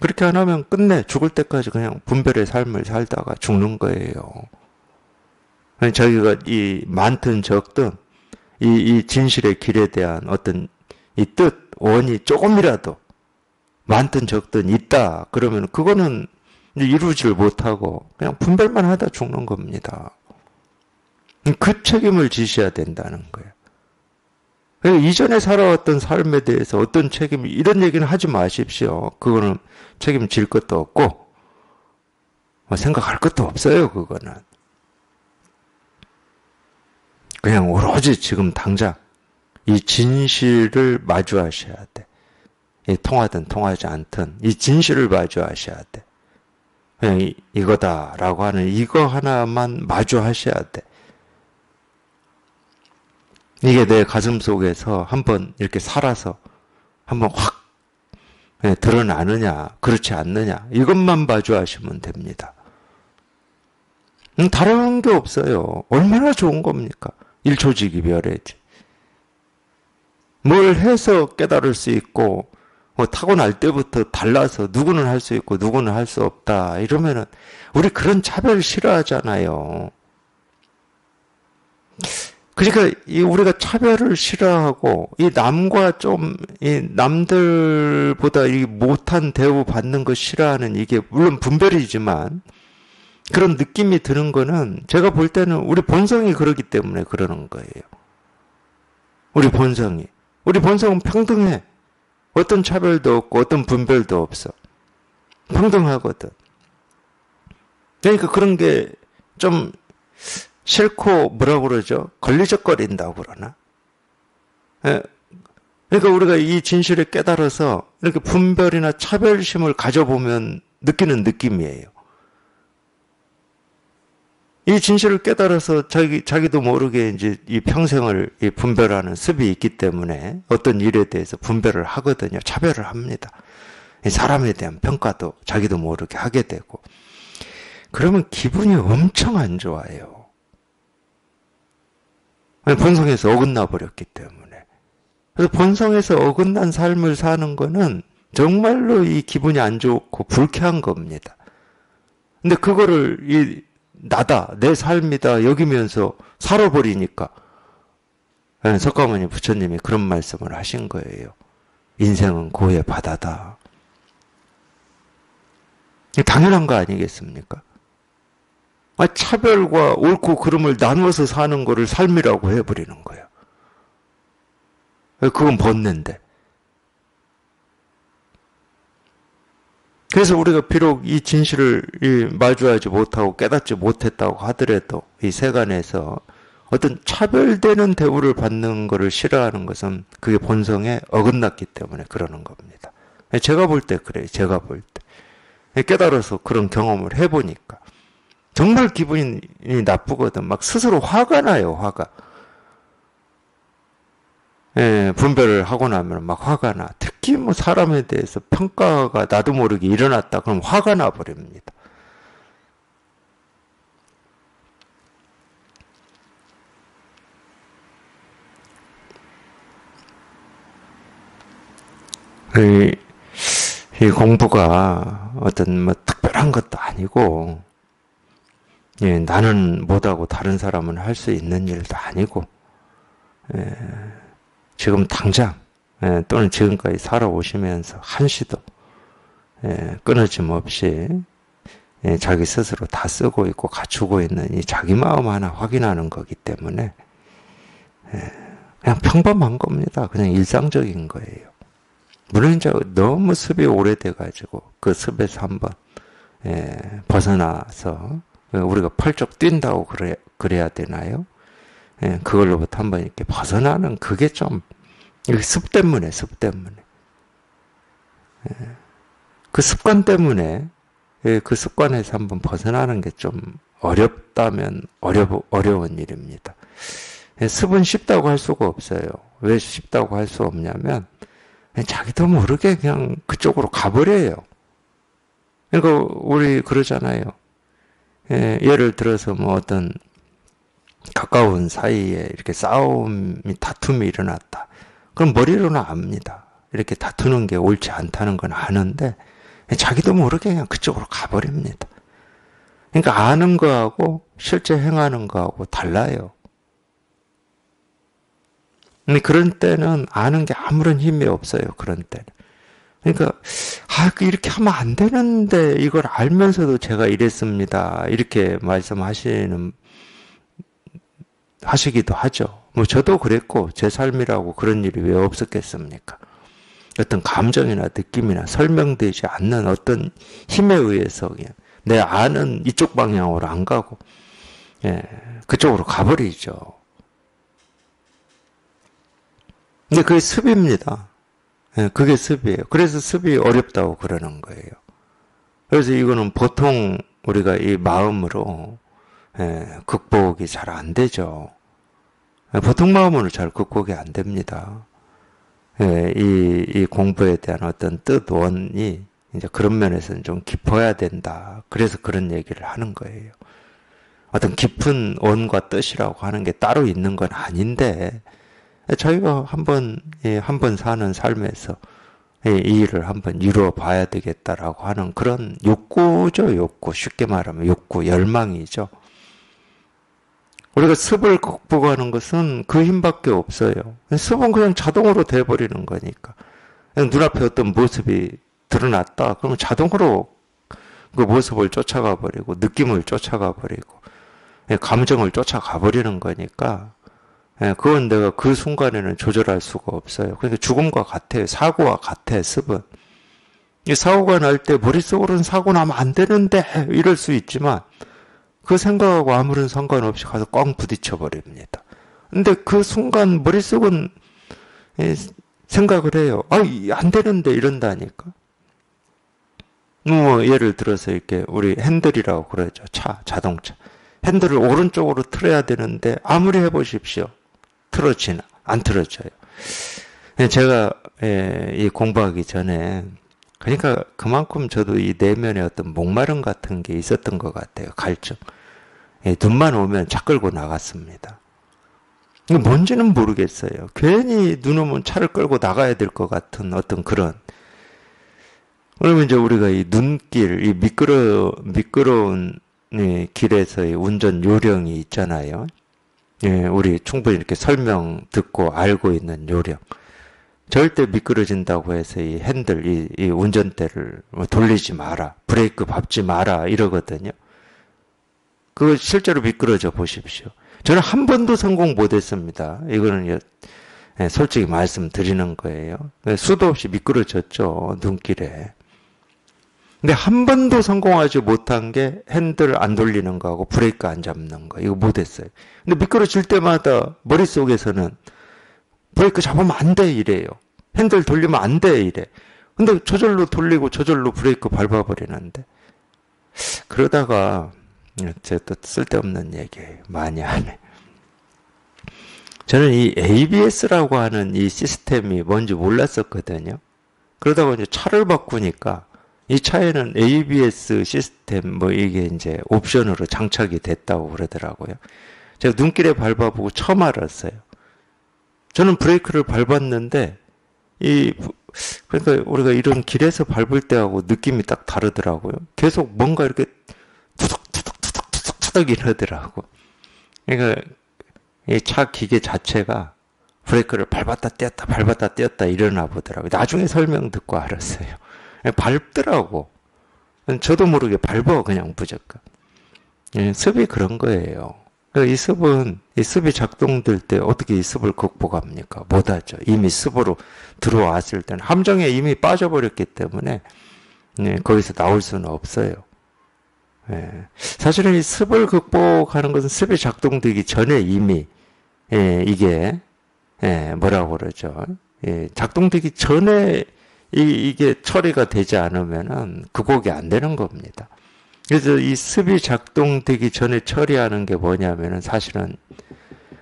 A: 그렇게 안 하면 끝내 죽을 때까지 그냥 분별의 삶을 살다가 죽는 거예요. 자기가 이 많든 적든 이 진실의 길에 대한 어떤 이 뜻, 원이 조금이라도 많든 적든 있다. 그러면 그거는 이루지를 못하고 그냥 분별만 하다 죽는 겁니다. 그 책임을 지셔야 된다는 거예요. 이전에 살아왔던 삶에 대해서 어떤 책임, 이런 얘기는 하지 마십시오. 그거는 책임질 것도 없고 생각할 것도 없어요. 그거는. 그냥 오로지 지금 당장 이 진실을 마주하셔야 돼. 통하든 통하지 않든 이 진실을 마주하셔야 돼. 그냥 이거다라고 하는 이거 하나만 마주하셔야 돼. 이게 내 가슴 속에서 한번 이렇게 살아서 한번 확 드러나느냐 그렇지 않느냐 이것만 마주하시면 됩니다. 다른 게 없어요. 얼마나 좋은 겁니까? 일초지기별이지. 뭘 해서 깨달을 수 있고 타고날 때부터 달라서 누구는 할 수 있고 누구는 할 수 없다. 이러면은 우리 그런 차별 싫어하잖아요. 그러니까 우리가 차별을 싫어하고 이 남과 좀 이 남들보다 이 못한 대우 받는 거 싫어하는 이게 물론 분별이지만 그런 느낌이 드는 거는 제가 볼 때는 우리 본성이 그러기 때문에 그러는 거예요. 우리 본성은 평등해. 어떤 차별도 없고 어떤 분별도 없어. 평등하거든. 그러니까 그런 게 좀 싫고 뭐라고 그러죠? 걸리적거린다고 그러나? 그러니까 우리가 이 진실을 깨달아서 이렇게 분별이나 차별심을 가져보면 느끼는 느낌이에요. 이 진실을 깨달아서 자기도 모르게 이제 이 평생을 이 분별하는 습이 있기 때문에 어떤 일에 대해서 분별을 하거든요. 차별을 합니다. 이 사람에 대한 평가도 자기도 모르게 하게 되고. 그러면 기분이 엄청 안 좋아요. 본성에서 어긋나 버렸기 때문에. 그래서 본성에서 어긋난 삶을 사는 거는 정말로 이 기분이 안 좋고 불쾌한 겁니다. 근데 그거를 나다, 내 삶이다 여기면서 살아버리니까 석가모니 부처님이 그런 말씀을 하신 거예요. 인생은 고의 바다다. 당연한 거 아니겠습니까? 차별과 옳고 그름을 나누어서 사는 거를 삶이라고 해버리는 거예요. 그건 번뇌인데. 그래서 우리가 비록 이 진실을 마주하지 못하고 깨닫지 못했다고 하더라도 이 세간에서 어떤 차별되는 대우를 받는 것을 싫어하는 것은 그게 본성에 어긋났기 때문에 그러는 겁니다. 제가 볼 때 그래요. 제가 볼 때. 깨달아서 그런 경험을 해보니까. 정말 기분이 나쁘거든. 막 스스로 화가 나요, 화가. 분별을 하고 나면 막 화가 나. 특히 뭐 사람에 대해서 평가가 나도 모르게 일어났다. 그럼 화가 나버립니다. 이 공부가 어떤 뭐 특별한 것도 아니고, 나는 못하고 다른 사람은 할 수 있는 일도 아니고, 지금 당장, 또는 지금까지 살아오시면서 한시도, 끊어짐 없이, 자기 스스로 다 쓰고 있고 갖추고 있는 이 자기 마음 하나 확인하는 거기 때문에, 그냥 평범한 겁니다. 그냥 일상적인 거예요. 물론 이제 너무 습이 오래돼가지고 그 습에서 한번 벗어나서 우리가 펄쩍 뛴다고 그래야 되나요? 그걸로부터 한번 이렇게 벗어나는 그게 좀 습 때문에 그 습관 때문에 그 습관에서 한번 벗어나는 게 좀 어렵다면 어려운 일입니다. 습은 쉽다고 할 수가 없어요. 왜 쉽다고 할 수 없냐면 자기도 모르게 그냥 그쪽으로 가버려요. 그러니까 우리 그러잖아요. 예를 들어서 뭐 어떤 가까운 사이에 이렇게 다툼이 일어났다. 그럼 머리로는 압니다. 이렇게 다투는 게 옳지 않다는 건 아는데 자기도 모르게 그냥 그쪽으로 가버립니다. 그러니까 아는 거하고 실제 행하는 거하고 달라요. 근데 그런 때는 아는 게 아무런 힘이 없어요. 그런 때는. 그러니까 이렇게 하면 안 되는데 이걸 알면서도 제가 이랬습니다. 이렇게 하시기도 하죠. 뭐 저도 그랬고 제 삶이라고 그런 일이 왜 없었겠습니까? 어떤 감정이나 느낌이나 설명되지 않는 어떤 힘에 의해서 그냥 내 아는 이쪽 방향으로 안 가고 그쪽으로 가버리죠. 근데 그게 습입니다. 그게 습이에요. 그래서 습이 어렵다고 그러는 거예요. 그래서 이거는 보통 우리가 이 마음으로 극복이 잘 안 되죠. 보통 마음으로 잘 극복이 안 됩니다. 이 공부에 대한 어떤 뜻, 원이 이제 그런 면에서는 좀 깊어야 된다. 그래서 그런 얘기를 하는 거예요. 어떤 깊은 원과 뜻이라고 하는 게 따로 있는 건 아닌데, 저희가 한 번 사는 삶에서 이 일을 한번 이루어 봐야 되겠다라고 하는 그런 욕구죠, 욕구. 쉽게 말하면 욕구, 열망이죠. 우리가 습을 극복하는 것은 그 힘밖에 없어요. 습은 그냥 자동으로 돼버리는 거니까. 그냥 눈앞에 어떤 모습이 드러났다. 그러면 자동으로 그 모습을 쫓아가 버리고, 느낌을 쫓아가 버리고, 감정을 쫓아가 버리는 거니까, 그건 내가 그 순간에는 조절할 수가 없어요. 그러니까 죽음과 같아요. 사고와 같아, 습은. 이 사고가 날 때 머릿속으로는 사고 나면 안 되는데, 이럴 수 있지만, 그 생각하고 아무런 상관없이 가서 꽝 부딪혀 버립니다. 근데 그 순간 머릿속은 생각을 해요. 안 되는데 이런다니까. 뭐 예를 들어서 이렇게 우리 핸들이라고 그러죠. 자동차. 핸들을 오른쪽으로 틀어야 되는데 아무리 해보십시오. 안 틀어져요. 제가 이 공부하기 전에 그러니까 그만큼 저도 이 내면에 어떤 목마름 같은 게 있었던 것 같아요. 갈증. 눈만 오면 차 끌고 나갔습니다. 뭔지는 모르겠어요. 괜히 눈 오면 차를 끌고 나가야 될 것 같은 어떤 그런. 그러면 이제 우리가 이 눈길, 이 미끄러운 길에서의 운전 요령이 있잖아요. 우리 충분히 이렇게 설명 듣고 알고 있는 요령. 절대 미끄러진다고 해서 이 핸들, 이 운전대를 돌리지 마라, 브레이크 밟지 마라 이러거든요. 그거 실제로 미끄러져 보십시오. 저는 한 번도 성공 못했습니다. 이거는 솔직히 말씀드리는 거예요. 수도 없이 미끄러졌죠, 눈길에. 근데 한 번도 성공하지 못한 게 핸들 안 돌리는 거하고 브레이크 안 잡는 거. 이거 못했어요. 근데 미끄러질 때마다 머릿속에서는 브레이크 잡으면 안 돼 이래요. 핸들 돌리면 안 돼 이래. 근데 저절로 돌리고 저절로 브레이크 밟아버리는데. 그러다가 제가 또 쓸데없는 얘기예요. 많이 하네. 저는 이 ABS라고 하는 이 시스템이 뭔지 몰랐었거든요. 그러다가 이제 차를 바꾸니까 이 차에는 ABS 시스템 뭐 이게 이제 옵션으로 장착이 됐다고 그러더라고요. 제가 눈길에 밟아보고 처음 알았어요. 저는 브레이크를 밟았는데 그러니까 우리가 이런 길에서 밟을 때하고 느낌이 딱 다르더라고요. 계속 뭔가 이렇게 투덕투덕 이러더라고. 그러니까 이 차 기계 자체가 브레이크를 밟았다 떼었다 이러나 보더라고요. 나중에 설명 듣고 알았어요. 밟더라고. 저도 모르게 밟아 그냥 무조건. 습이 그런 거예요. 이 습이 작동될 때 어떻게 이 습을 극복합니까? 못하죠. 이미 습으로 들어왔을 때는 함정에 이미 빠져버렸기 때문에 거기서 나올 수는 없어요. 사실은 이 습을 극복하는 것은 습이 작동되기 전에 이미 이게 뭐라고 그러죠? 작동되기 전에 이게 처리가 되지 않으면은 극복이 안 되는 겁니다. 그래서 이 습이 작동되기 전에 처리하는 게 뭐냐면은 사실은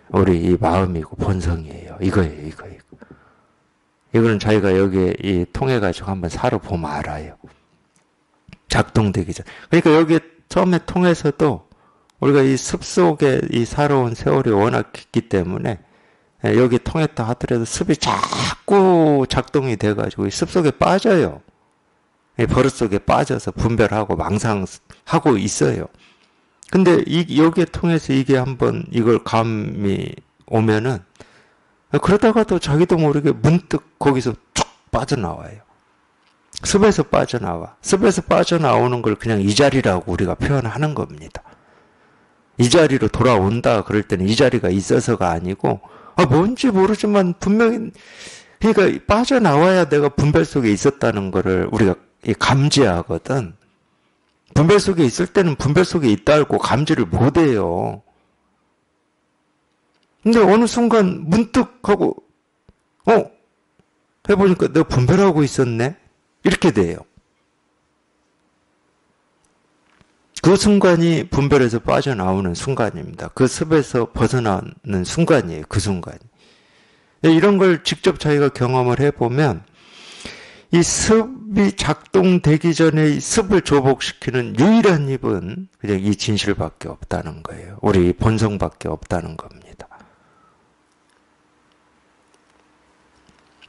A: 우리 이 마음이고 본성이에요. 이거예요, 이거. 이거는 자기가 여기에 통해가지고 한번 살아보면 알아요. 작동되기 전. 그러니까 여기 처음에 통해서도 우리가 이 습 속에 이 살아온 세월이 워낙 깊기 때문에 여기 통했다 하더라도 습이 자꾸 작동이 돼가지고 이 습 속에 빠져요. 버릇 속에 빠져서 분별하고 망상하고 있어요. 근데 여기에 통해서 이게 한번 이걸 감이 오면은 그러다가도 자기도 모르게 문득 거기서 쭉 빠져나와요. 습에서 빠져나와. 습에서 빠져나오는 걸 그냥 이 자리라고 우리가 표현하는 겁니다. 이 자리로 돌아온다 그럴 때는 이 자리가 있어서가 아니고 뭔지 모르지만 분명히 그러니까 빠져나와야 내가 분별 속에 있었다는 거를 우리가 감지하거든. 분별 속에 있을 때는 분별 속에 있다 고 감지를 못해요. 근데 어느 순간 문득 하고 해보니까 내가 분별하고 있었네? 이렇게 돼요. 그 순간이 분별에서 빠져나오는 순간입니다. 그 습에서 벗어나는 순간이에요. 그 순간이. 이런 걸 직접 자기가 경험을 해보면 이 습이 작동되기 전에 이 습을 조복시키는 유일한 입은 그냥 이 진실밖에 없다는 거예요. 우리 본성밖에 없다는 겁니다.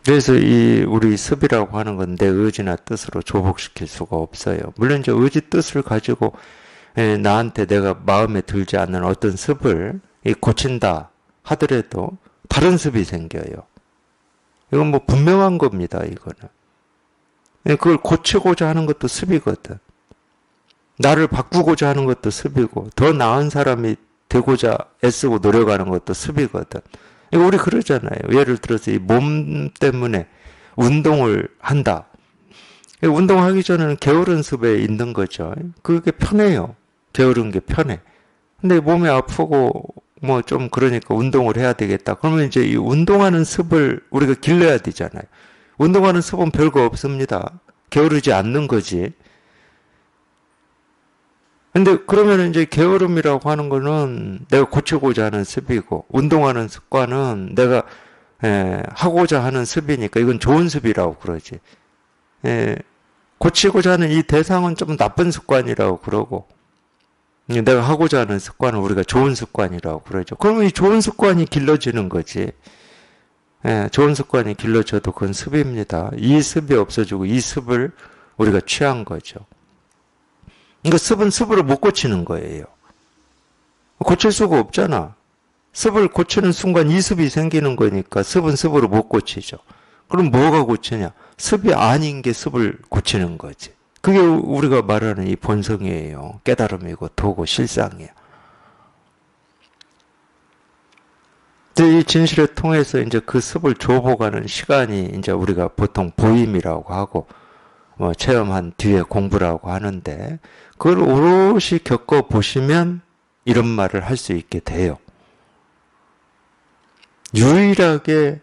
A: 그래서 우리 습이라고 하는 건 내 의지나 뜻으로 조복시킬 수가 없어요. 물론 이제 의지 뜻을 가지고 나한테 내가 마음에 들지 않는 어떤 습을 고친다 하더라도 다른 습이 생겨요. 이건 뭐 분명한 겁니다, 이거는. 그걸 고치고자 하는 것도 습이거든. 나를 바꾸고자 하는 것도 습이고, 더 나은 사람이 되고자 애쓰고 노력하는 것도 습이거든. 우리 그러잖아요. 예를 들어서 이 몸 때문에 운동을 한다. 운동하기 전에는 게으른 습에 있는 거죠. 그게 편해요. 게으른 게 편해. 근데 몸이 아프고 뭐 좀 그러니까 운동을 해야 되겠다. 그러면 이제 이 운동하는 습을 우리가 길러야 되잖아요. 운동하는 습은 별거 없습니다. 게으르지 않는 거지. 근데 그러면 이제 게으름이라고 하는 거는 내가 고치고자 하는 습이고, 운동하는 습관은 내가 하고자 하는 습이니까 이건 좋은 습이라고 그러지. 고치고자 하는 이 대상은 좀 나쁜 습관이라고 그러고, 내가 하고자 하는 습관은 우리가 좋은 습관이라고 그러죠. 그러면 이 좋은 습관이 길러지는 거지. 좋은 습관이 길러져도 그건 습입니다. 이 습이 없어지고 이 습을 우리가 취한 거죠. 그러니까 습은 습으로 못 고치는 거예요. 고칠 수가 없잖아. 습을 고치는 순간 이 습이 생기는 거니까 습은 습으로 못 고치죠. 그럼 뭐가 고치냐? 습이 아닌 게 습을 고치는 거지. 그게 우리가 말하는 이 본성이에요. 깨달음이고 도고 실상이에요. 이 진실을 통해서 이제 그 습을 줘보가는 시간이 이제 우리가 보통 보임이라고 하고, 체험한 뒤에 공부라고 하는데 그걸 오롯이 겪어보시면 이런 말을 할 수 있게 돼요. 유일하게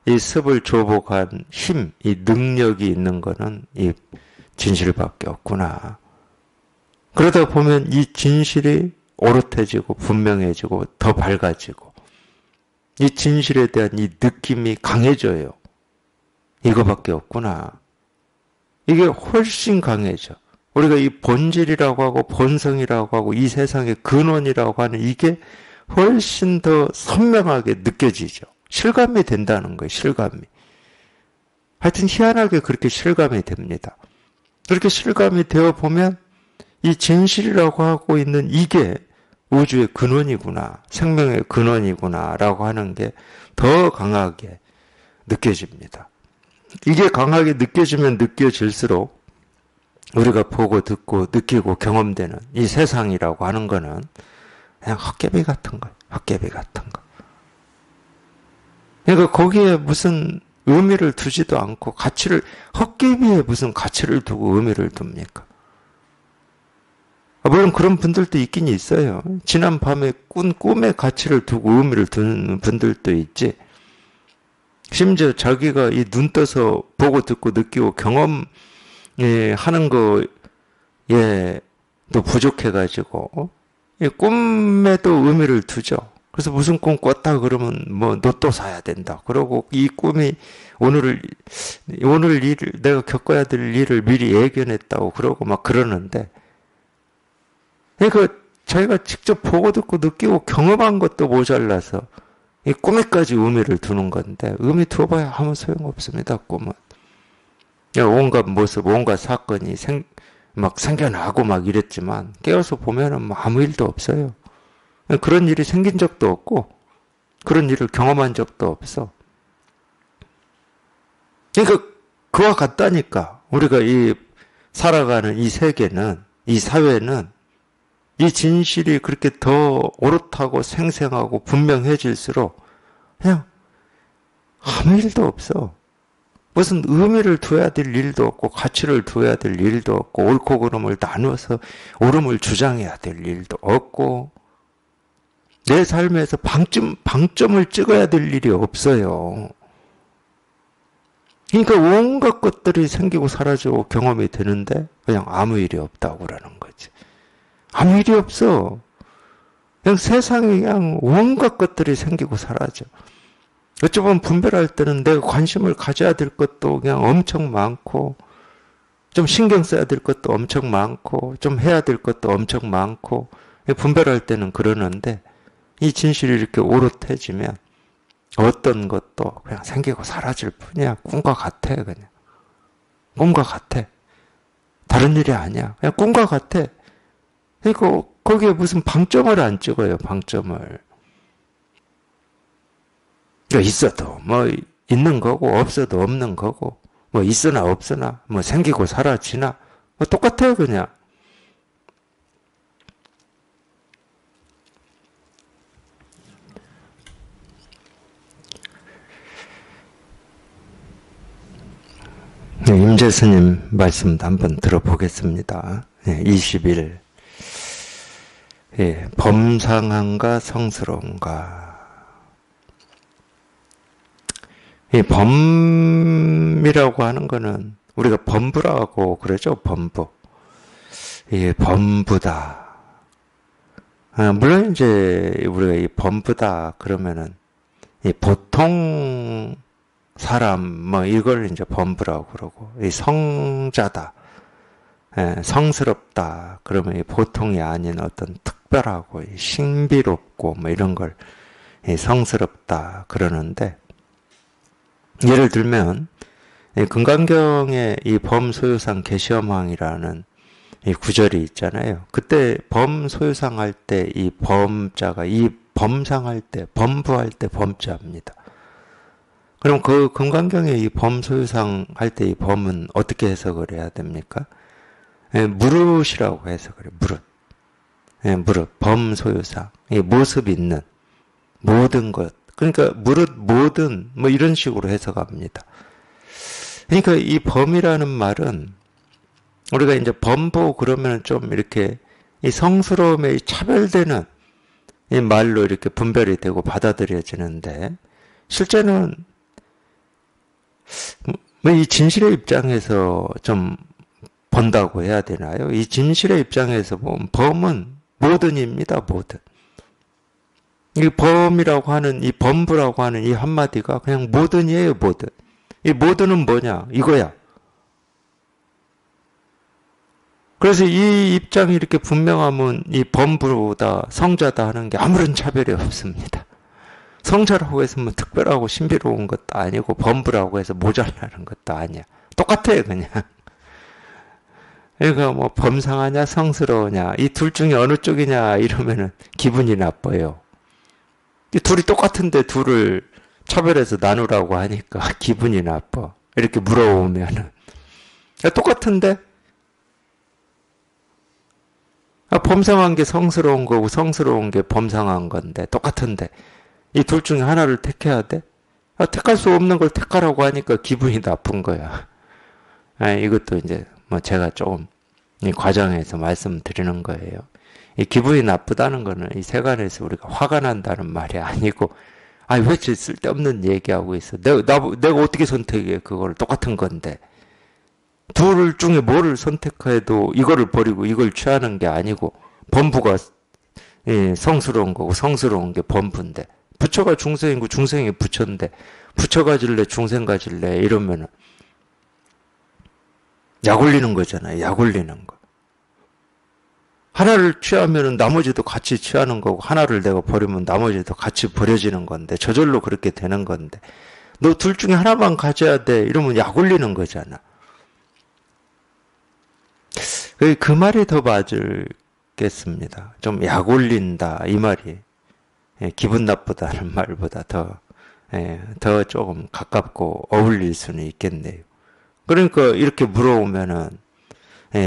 A: 이 습을 조복한 힘, 이 능력이 있는 거는 이 진실밖에 없구나. 그러다 보면 이 진실이 오롯해지고 분명해지고 더 밝아지고 이 진실에 대한 이 느낌이 강해져요. 이거밖에 없구나. 이게 훨씬 강해져. 우리가 이 본질이라고 하고 본성이라고 하고 이 세상의 근원이라고 하는 이게 훨씬 더 선명하게 느껴지죠. 실감이 된다는 거예요. 실감이. 하여튼 희한하게 그렇게 실감이 됩니다. 그렇게 실감이 되어 보면 이 진실이라고 하고 있는 이게 우주의 근원이구나, 생명의 근원이구나 라고 하는 게 더 강하게 느껴집니다. 이게 강하게 느껴지면 느껴질수록 우리가 보고 듣고 느끼고 경험되는 이 세상이라고 하는 거는 그냥 헛개비 같은 거예요. 헛개비 같은 거. 그러니까 거기에 무슨 의미를 두지도 않고 헛개비에 무슨 가치를 두고 의미를 둡니까? 물론 그런 분들도 있긴 있어요. 지난 밤에 꾼 꿈에 가치를 두고 의미를 두는 분들도 있지. 심지어 자기가 이 눈 떠서 보고 듣고 느끼고 경험하는 거에 또 부족해가지고 꿈에도 의미를 두죠. 그래서 무슨 꿈 꿨다 그러면 로또 사야 된다. 그러고 이 꿈이 오늘 일을 내가 겪어야 될 일을 미리 예견했다고 그러고 막 그러는데 그러니까 자기가 직접 보고 듣고 느끼고 경험한 것도 모자라서 이 꿈에까지 의미를 두는 건데 의미 두어봐야 아무 소용없습니다. 꿈은. 온갖 모습, 온갖 사건이 막 생겨나고 막 이랬지만 깨어서 보면은 아무 일도 없어요. 그런 일이 생긴 적도 없고 그런 일을 경험한 적도 없어. 그러니까 그와 같다니까. 우리가 이 살아가는 이 세계는, 이 사회는 이 진실이 그렇게 더 오롯하고 생생하고 분명해질수록 그냥 아무 일도 없어. 무슨 의미를 두어야 될 일도 없고 가치를 두어야 될 일도 없고 옳고 그름을 나누어서 옳음을 주장해야 될 일도 없고 내 삶에서 방점을 찍어야 될 일이 없어요. 그러니까 온갖 것들이 생기고 사라지고 경험이 되는데 그냥 아무 일이 없다고 그러는 거지. 아무 일이 없어. 그냥 세상에 그냥 온갖 것들이 생기고 사라져. 어찌 보면 분별할 때는 내가 관심을 가져야 될 것도 그냥 엄청 많고 좀 신경 써야 될 것도 엄청 많고 좀 해야 될 것도 엄청 많고 분별할 때는 그러는데 이 진실이 이렇게 오롯해지면 어떤 것도 그냥 생기고 사라질 뿐이야. 꿈과 같아 그냥. 꿈과 같아. 다른 일이 아니야. 그냥 꿈과 같아. 그러니까 거기에 무슨 방점을 안 찍어요. 방점을. 있어도 있는 거고 없어도 없는 거고 있으나 없으나 생기고 사라지나 똑같아요 그냥. 임재 스님 말씀도 한번 들어보겠습니다. 20일 범상한가 성스러운가. 이 범이라고 하는 거는 우리가 범부라고 그러죠. 범부. 범부다. 물론 이제 우리가 이 범부다 그러면은 이 보통 사람 이걸 이제 범부라고 그러고 이 성자다. 성스럽다. 그러면 이 보통이 아닌 어떤 특별하고 신비롭고 이런 걸 성스럽다 그러는데 예를 들면 금강경에 이 범소유상 계시엄황이라는 이 구절이 있잖아요. 그때 범소유상 할 때 이 범자가 이 범상할 때 범부할 때 범자입니다. 그럼 그 금강경에 이 범소유상 할 때 이 범은 어떻게 해석을 해야 됩니까? 무릇이라고 해석을 해요. 무릇. 무릇. 범소유상. 이 모습 있는 모든 것. 그러니까 무릇 모든 이런 식으로 해석합니다. 그러니까 이 범이라는 말은 우리가 이제 범보 그러면 좀 이렇게 이 성스러움에 차별되는 이 말로 이렇게 분별이 되고 받아들여지는데 실제는 뭐 이 진실의 입장에서 좀 본다고 해야 되나요? 이 진실의 입장에서 보면 범은 모든입니다. 모든. 이 범이라고 하는 이 범부라고 하는 이 한마디가 그냥 모든이에요. 모든. 이 모든은 뭐냐? 이거야. 그래서 이 입장이 이렇게 분명하면 이 범부다 성자다 하는 게 아무런 차별이 없습니다. 성자라고 해서 뭐 특별하고 신비로운 것도 아니고 범부라고 해서 모자라는 것도 아니야. 똑같아요 그냥. 그러니까 뭐 범상하냐 성스러우냐 이 둘 중에 어느 쪽이냐 이러면은 기분이 나빠요. 이 둘이 똑같은데 둘을 차별해서 나누라고 하니까 기분이 나빠. 이렇게 물어보면은 똑같은데 범상한 게 성스러운 거고 성스러운 게 범상한 건데 똑같은데 이 둘 중에 하나를 택해야 돼? 택할 수 없는 걸 택하라고 하니까 기분이 나쁜 거야. 이것도 이제 뭐 제가 조금 이 과정에서 말씀드리는 거예요. 이 기분이 나쁘다는 거는 이 세간에서 우리가 화가 난다는 말이 아니고 왜 쓸데없는 얘기하고 있어. 내가 어떻게 선택해 그걸 똑같은 건데. 둘 중에 뭐를 선택해도 이거를 버리고 이걸 취하는 게 아니고 범부가 성스러운 거고 성스러운 게 범부인데 부처가 중생이고 중생이 부처인데 부처 가질래 중생 가질래 이러면은 약 올리는 거잖아요. 약 올리는 거. 하나를 취하면은 나머지도 같이 취하는 거고 하나를 내가 버리면 나머지도 같이 버려지는 건데 저절로 그렇게 되는 건데 너 둘 중에 하나만 가져야 돼 이러면 약 올리는 거잖아. 그 말이 더 맞겠습니다. 좀 약 올린다 이 말이 기분 나쁘다는 말보다 더 조금 가깝고 어울릴 수는 있겠네요. 그러니까 이렇게 물어보면은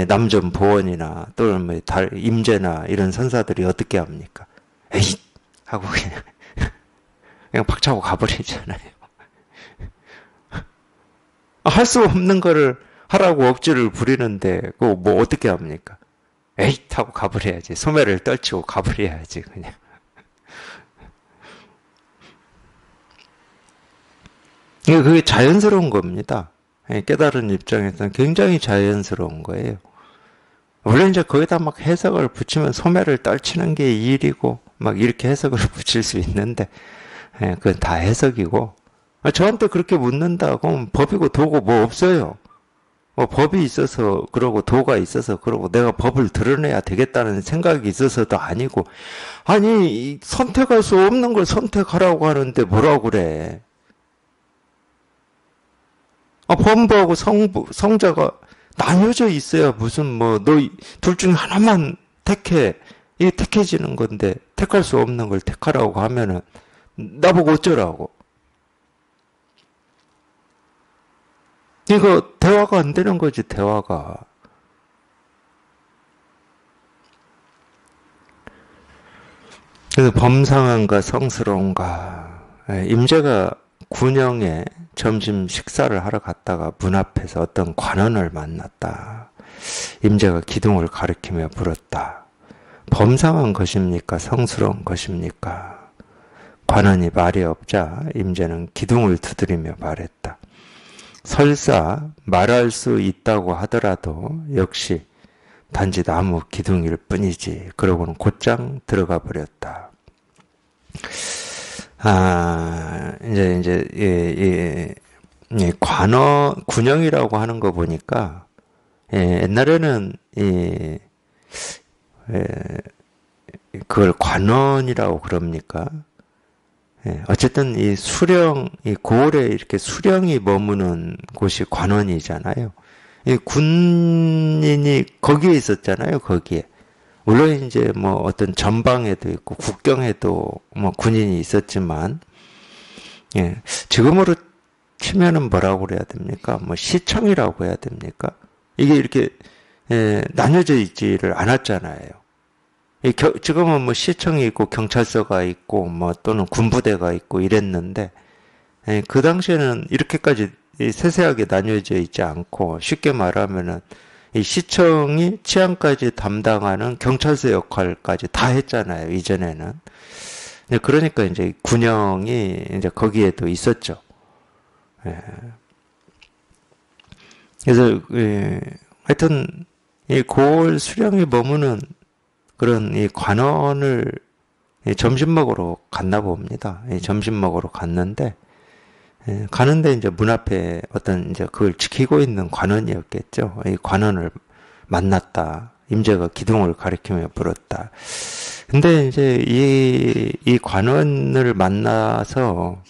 A: 남전 보원이나 또는 뭐 임재나 이런 선사들이 어떻게 합니까? 에잇 하고 그냥 박차고 가버리잖아요. 할 수 없는 거를 하라고 억지를 부리는데 그거 뭐 어떻게 합니까? 에잇 하고 가버려야지. 소매를 떨치고 가버려야지 그냥. 그게 자연스러운 겁니다. 깨달은 입장에서는 굉장히 자연스러운 거예요. 물론 이제 거기다 막 해석을 붙이면 소매를 떨치는 게 일이고 막 이렇게 해석을 붙일 수 있는데 그건 다 해석이고 저한테 그렇게 묻는다고 법이고 도고 뭐 없어요. 법이 있어서 그러고 도가 있어서 그러고 내가 법을 드러내야 되겠다는 생각이 있어서도 아니고 아니 선택할 수 없는 걸 선택하라고 하는데 뭐라고 그래. 범부하고 성자가 나뉘어져 있어야 무슨 뭐 너 둘 중에 하나만 택해. 이게 택해지는 건데 택할 수 없는 걸 택하라고 하면은 나보고 어쩌라고. 이거 대화가 안 되는 거지 대화가. 그래서 범상한가 성스러운가. 임재가 군영에 점심 식사를 하러 갔다가 문 앞에서 어떤 관원을 만났다. 임재가 기둥을 가리키며 물었다. 범상한 것입니까? 성스러운 것입니까? 관원이 말이 없자 임재는 기둥을 두드리며 말했다. 설사 말할 수 있다고 하더라도 역시 단지 나무 기둥일 뿐이지. 그러고는 곧장 들어가 버렸다. 군영이라고 하는 거 보니까, 옛날에는, 그걸 관원이라고 그럽니까? 어쨌든 이 고을에 이렇게 수령이 머무는 곳이 관원이잖아요. 이 군인이 거기에 있었잖아요, 거기에. 물론 이제 뭐 어떤 전방에도 있고 국경에도 뭐 군인이 있었지만, 지금으로 치면은 뭐라고 그래야 됩니까? 뭐 시청이라고 해야 됩니까? 이게 이렇게 나뉘어져 있지를 않았잖아요. 지금은 뭐 시청이 있고 경찰서가 있고 뭐 또는 군부대가 있고 이랬는데 그 당시에는 이렇게까지 이 세세하게 나뉘어져 있지 않고 쉽게 말하면은 이 시청이 치안까지 담당하는 경찰서 역할까지 다 했잖아요, 이전에는. 그러니까 이제 군형이 이제 거기에도 있었죠. 예. 그래서 하여튼 이 고을 수령이 머무는 그런 이 관원을 점심 먹으러 갔나 봅니다. 점심 먹으러 갔는데 가는데 이제 문 앞에 어떤 이제 그걸 지키고 있는 관원이었겠죠. 이 관원을 만났다. 임재가 기둥을 가리키며 물었다. 근데 이제 이 관원을 만나서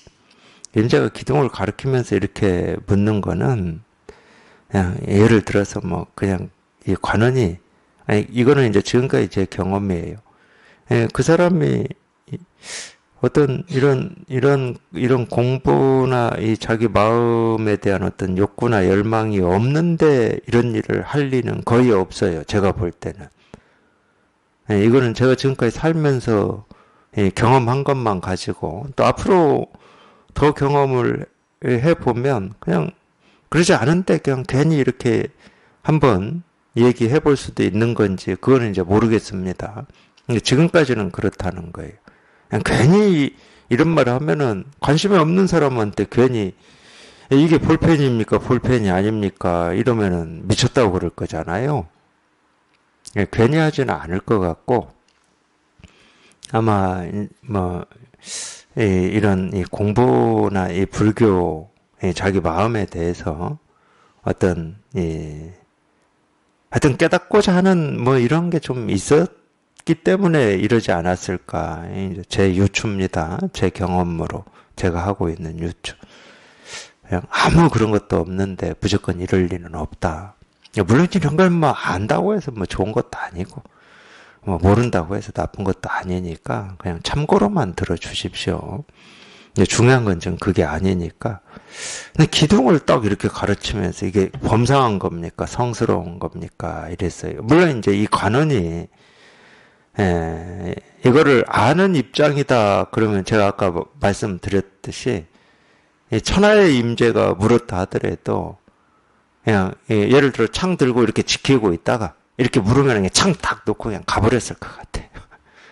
A: 임재가 기둥을 가리키면서 이렇게 묻는 거는 그냥 예를 들어서 뭐 그냥 이 관원이 아니 이거는 이제 지금까지 제 경험이에요. 그 사람이 어떤 이런 공부나 이 자기 마음에 대한 어떤 욕구나 열망이 없는데 이런 일을 할 리는 거의 없어요. 제가 볼 때는. 이거는 제가 지금까지 살면서 경험한 것만 가지고 또 앞으로 더 경험을 해보면 그냥 그러지 않은데 그냥 괜히 이렇게 한번 얘기해 볼 수도 있는 건지 그거는 이제 모르겠습니다. 근데 지금까지는 그렇다는 거예요. 그냥 괜히 이런 말을 하면은 관심이 없는 사람한테 괜히 이게 볼펜입니까? 볼펜이 아닙니까? 이러면은 미쳤다고 그럴 거잖아요. 괜히 하지는 않을 것 같고 아마 뭐 이런 이 공부나 이 불교 자기 마음에 대해서 어떤 하여튼 깨닫고자 하는 뭐 이런 게 좀 있었기 때문에 이러지 않았을까. 제 유추입니다. 제 경험으로 제가 하고 있는 유추. 그냥 아무 그런 것도 없는데 무조건 이럴 리는 없다. 물론 이런 걸 뭐 안다고 해서 뭐 좋은 것도 아니고 뭐 모른다고 해서 나쁜 것도 아니니까 그냥 참고로만 들어주십시오. 중요한 건 좀 그게 아니니까. 근데 기둥을 딱 이렇게 가르치면서 이게 범상한 겁니까? 성스러운 겁니까? 이랬어요. 물론 이제 이 관원이 이거를 아는 입장이다 그러면 제가 아까 말씀드렸듯이 천하의 임재가 물었다 하더라도 그냥 예를 들어 창 들고 이렇게 지키고 있다가 이렇게 물으면 그냥 창 탁 놓고 그냥 가버렸을 것 같아요.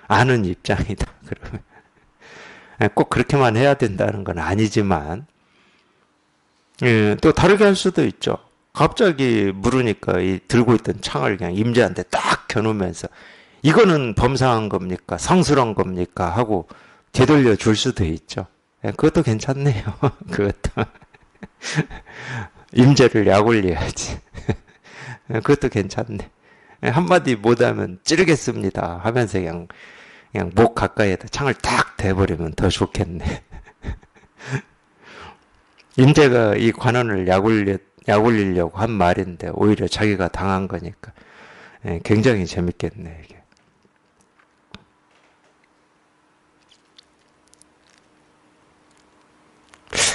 A: 아는 입장이다 그러면. 꼭 그렇게만 해야 된다는 건 아니지만 또 다르게 할 수도 있죠. 갑자기 물으니까 이 들고 있던 창을 그냥 임재한테 딱 겨누면서 이거는 범상한 겁니까? 성스러운 겁니까? 하고 되돌려 줄 수도 있죠. 그것도 괜찮네요. 그것도 임재를 약올려야지. 그것도 괜찮네. 한마디 못하면 찌르겠습니다 하면서 그냥 목 가까이에다 창을 딱 대버리면 더 좋겠네. 임재가 이 관원을 약올리려고 한 말인데 오히려 자기가 당한 거니까 굉장히 재밌겠네 이게.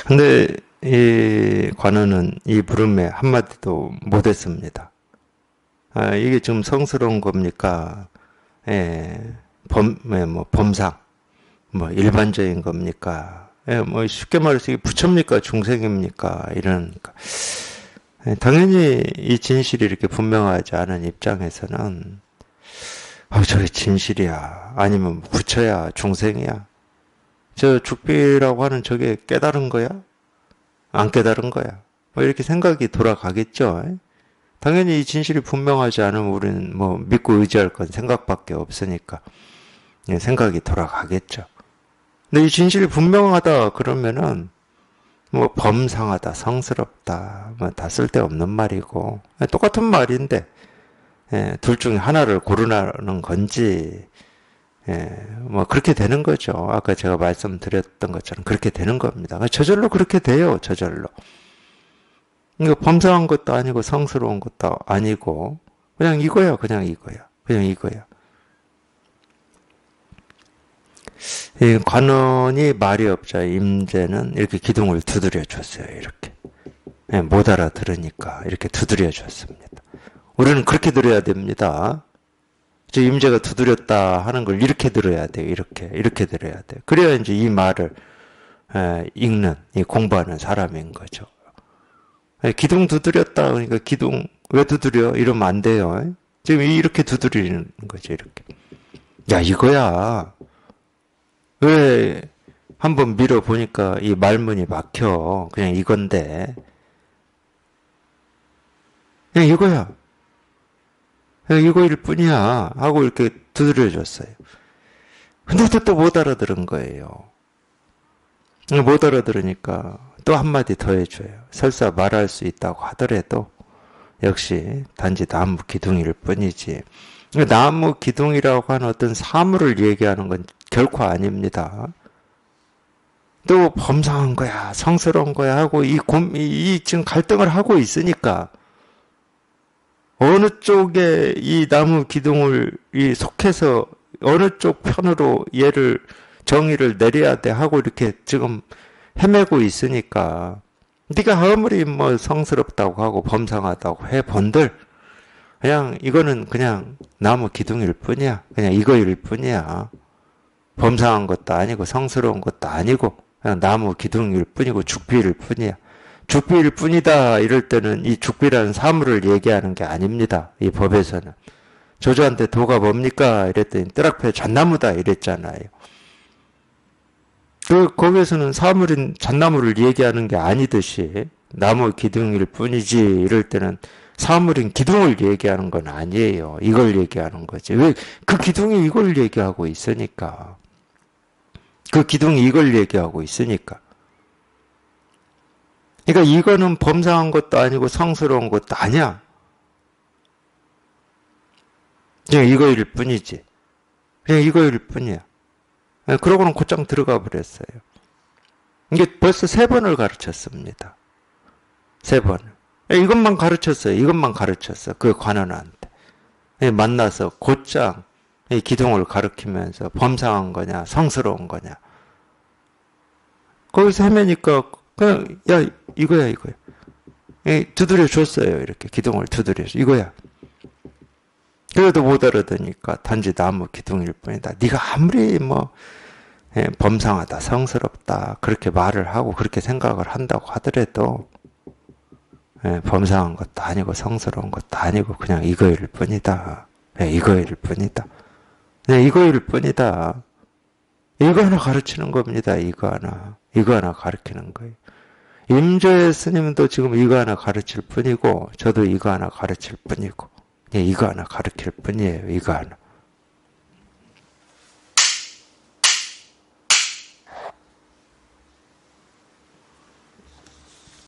A: 근데 이 관원은 이 부름에 한마디도 못했습니다. 이게 좀 성스러운 겁니까? 범상, 뭐 일반적인 겁니까? 뭐 쉽게 말해서 이게 부처입니까? 중생입니까? 이러니까 당연히 이 진실이 이렇게 분명하지 않은 입장에서는 저게 진실이야, 아니면 부처야, 중생이야, 저 죽비라고 하는 저게 깨달은 거야? 안 깨달은 거야? 뭐 이렇게 생각이 돌아가겠죠. 당연히 이 진실이 분명하지 않으면 우리는 뭐 믿고 의지할 건 생각밖에 없으니까 생각이 돌아가겠죠. 근데 이 진실이 분명하다 그러면은 뭐 범상하다, 성스럽다, 뭐 다 쓸데없는 말이고 똑같은 말인데 둘 중에 하나를 고르라는 건지 뭐 그렇게 되는 거죠. 아까 제가 말씀드렸던 것처럼 그렇게 되는 겁니다. 저절로 그렇게 돼요. 저절로. 그러니까 범상한 것도 아니고 성스러운 것도 아니고 그냥 이거야. 그냥 이거야. 그냥 이거야. 이 관원이 말이 없자 임재는 이렇게 기둥을 두드려 줬어요. 이렇게. 못 알아들으니까 이렇게 두드려 줬습니다. 우리는 그렇게 들어야 됩니다. 저 임재가 두드렸다 하는 걸 이렇게 들어야 돼요. 이렇게 들어야 돼요. 그래야 이제 이 말을 읽는, 이 공부하는 사람인 거죠. 기둥 두드렸다. 그러니까 기둥 왜 두드려? 이러면 안 돼요. 지금 이렇게 두드리는 거죠. 이렇게. 야, 이거야. 왜 한번 밀어보니까 이 말문이 막혀. 그냥 이건데. 그냥 이거야. 그냥 이거일 뿐이야. 하고 이렇게 두드려줬어요. 근데도 또 못 알아들은 거예요. 못 알아들으니까 또 한마디 더 해줘요. 설사 말할 수 있다고 하더라도 역시 단지 나무 기둥일 뿐이지. 나무 기둥이라고 하는 어떤 사물을 얘기하는 건 결코 아닙니다. 또 범상한 거야, 성스러운 거야 하고 이 지금 갈등을 하고 있으니까 어느 쪽에 이 나무 기둥을 속해서 어느 쪽 편으로 얘를 정의를 내려야 돼 하고 이렇게 지금 헤매고 있으니까 네가 아무리 뭐 성스럽다고 하고 범상하다고 해본들 그냥 이거는 그냥 나무 기둥일 뿐이야. 그냥 이거일 뿐이야. 범상한 것도 아니고 성스러운 것도 아니고 그냥 나무 기둥일 뿐이고 죽비일 뿐이야. 죽비일 뿐이다 이럴 때는 이 죽비라는 사물을 얘기하는 게 아닙니다. 이 법에서는. 조조한테 도가 뭡니까? 이랬더니 뜰앞에 잣나무다 이랬잖아요. 거기에서는 사물인 잣나무를 얘기하는 게 아니듯이 나무 기둥일 뿐이지 이럴 때는 사물인 기둥을 얘기하는 건 아니에요. 이걸 얘기하는 거지. 왜? 그 기둥이 이걸 얘기하고 있으니까. 그 기둥이 이걸 얘기하고 있으니까. 그러니까 이거는 범상한 것도 아니고 성스러운 것도 아니야. 그냥 이거일 뿐이지. 그냥 이거일 뿐이야. 그러고는 곧장 들어가 버렸어요. 이게 벌써 3번을 가르쳤습니다. 3번을. 이것만 가르쳤어요. 이것만 가르쳤어. 그 관원한테. 만나서 곧장 기둥을 가르치면서 범상한 거냐, 성스러운 거냐. 거기서 헤매니까 그냥 야 이거야. 두드려 줬어요. 이렇게 기둥을 두드려서 이거야. 그래도 못 알아듣니까 단지 나무 기둥일 뿐이다. 네가 아무리 뭐 범상하다, 성스럽다 그렇게 말을 하고 그렇게 생각을 한다고 하더라도 범상한 것도 아니고 성스러운 것도 아니고 그냥 이거일 뿐이다. 이거일 뿐이다. 그냥 이거일 뿐이다. 이거 하나 가르치는 겁니다. 이거 하나 가르치는 거예요. 임조의 스님도 지금 이거 하나 가르칠 뿐이고 저도 이거 하나 가르칠 뿐이고 이거 하나 가르칠 뿐이에요. 이거 하나.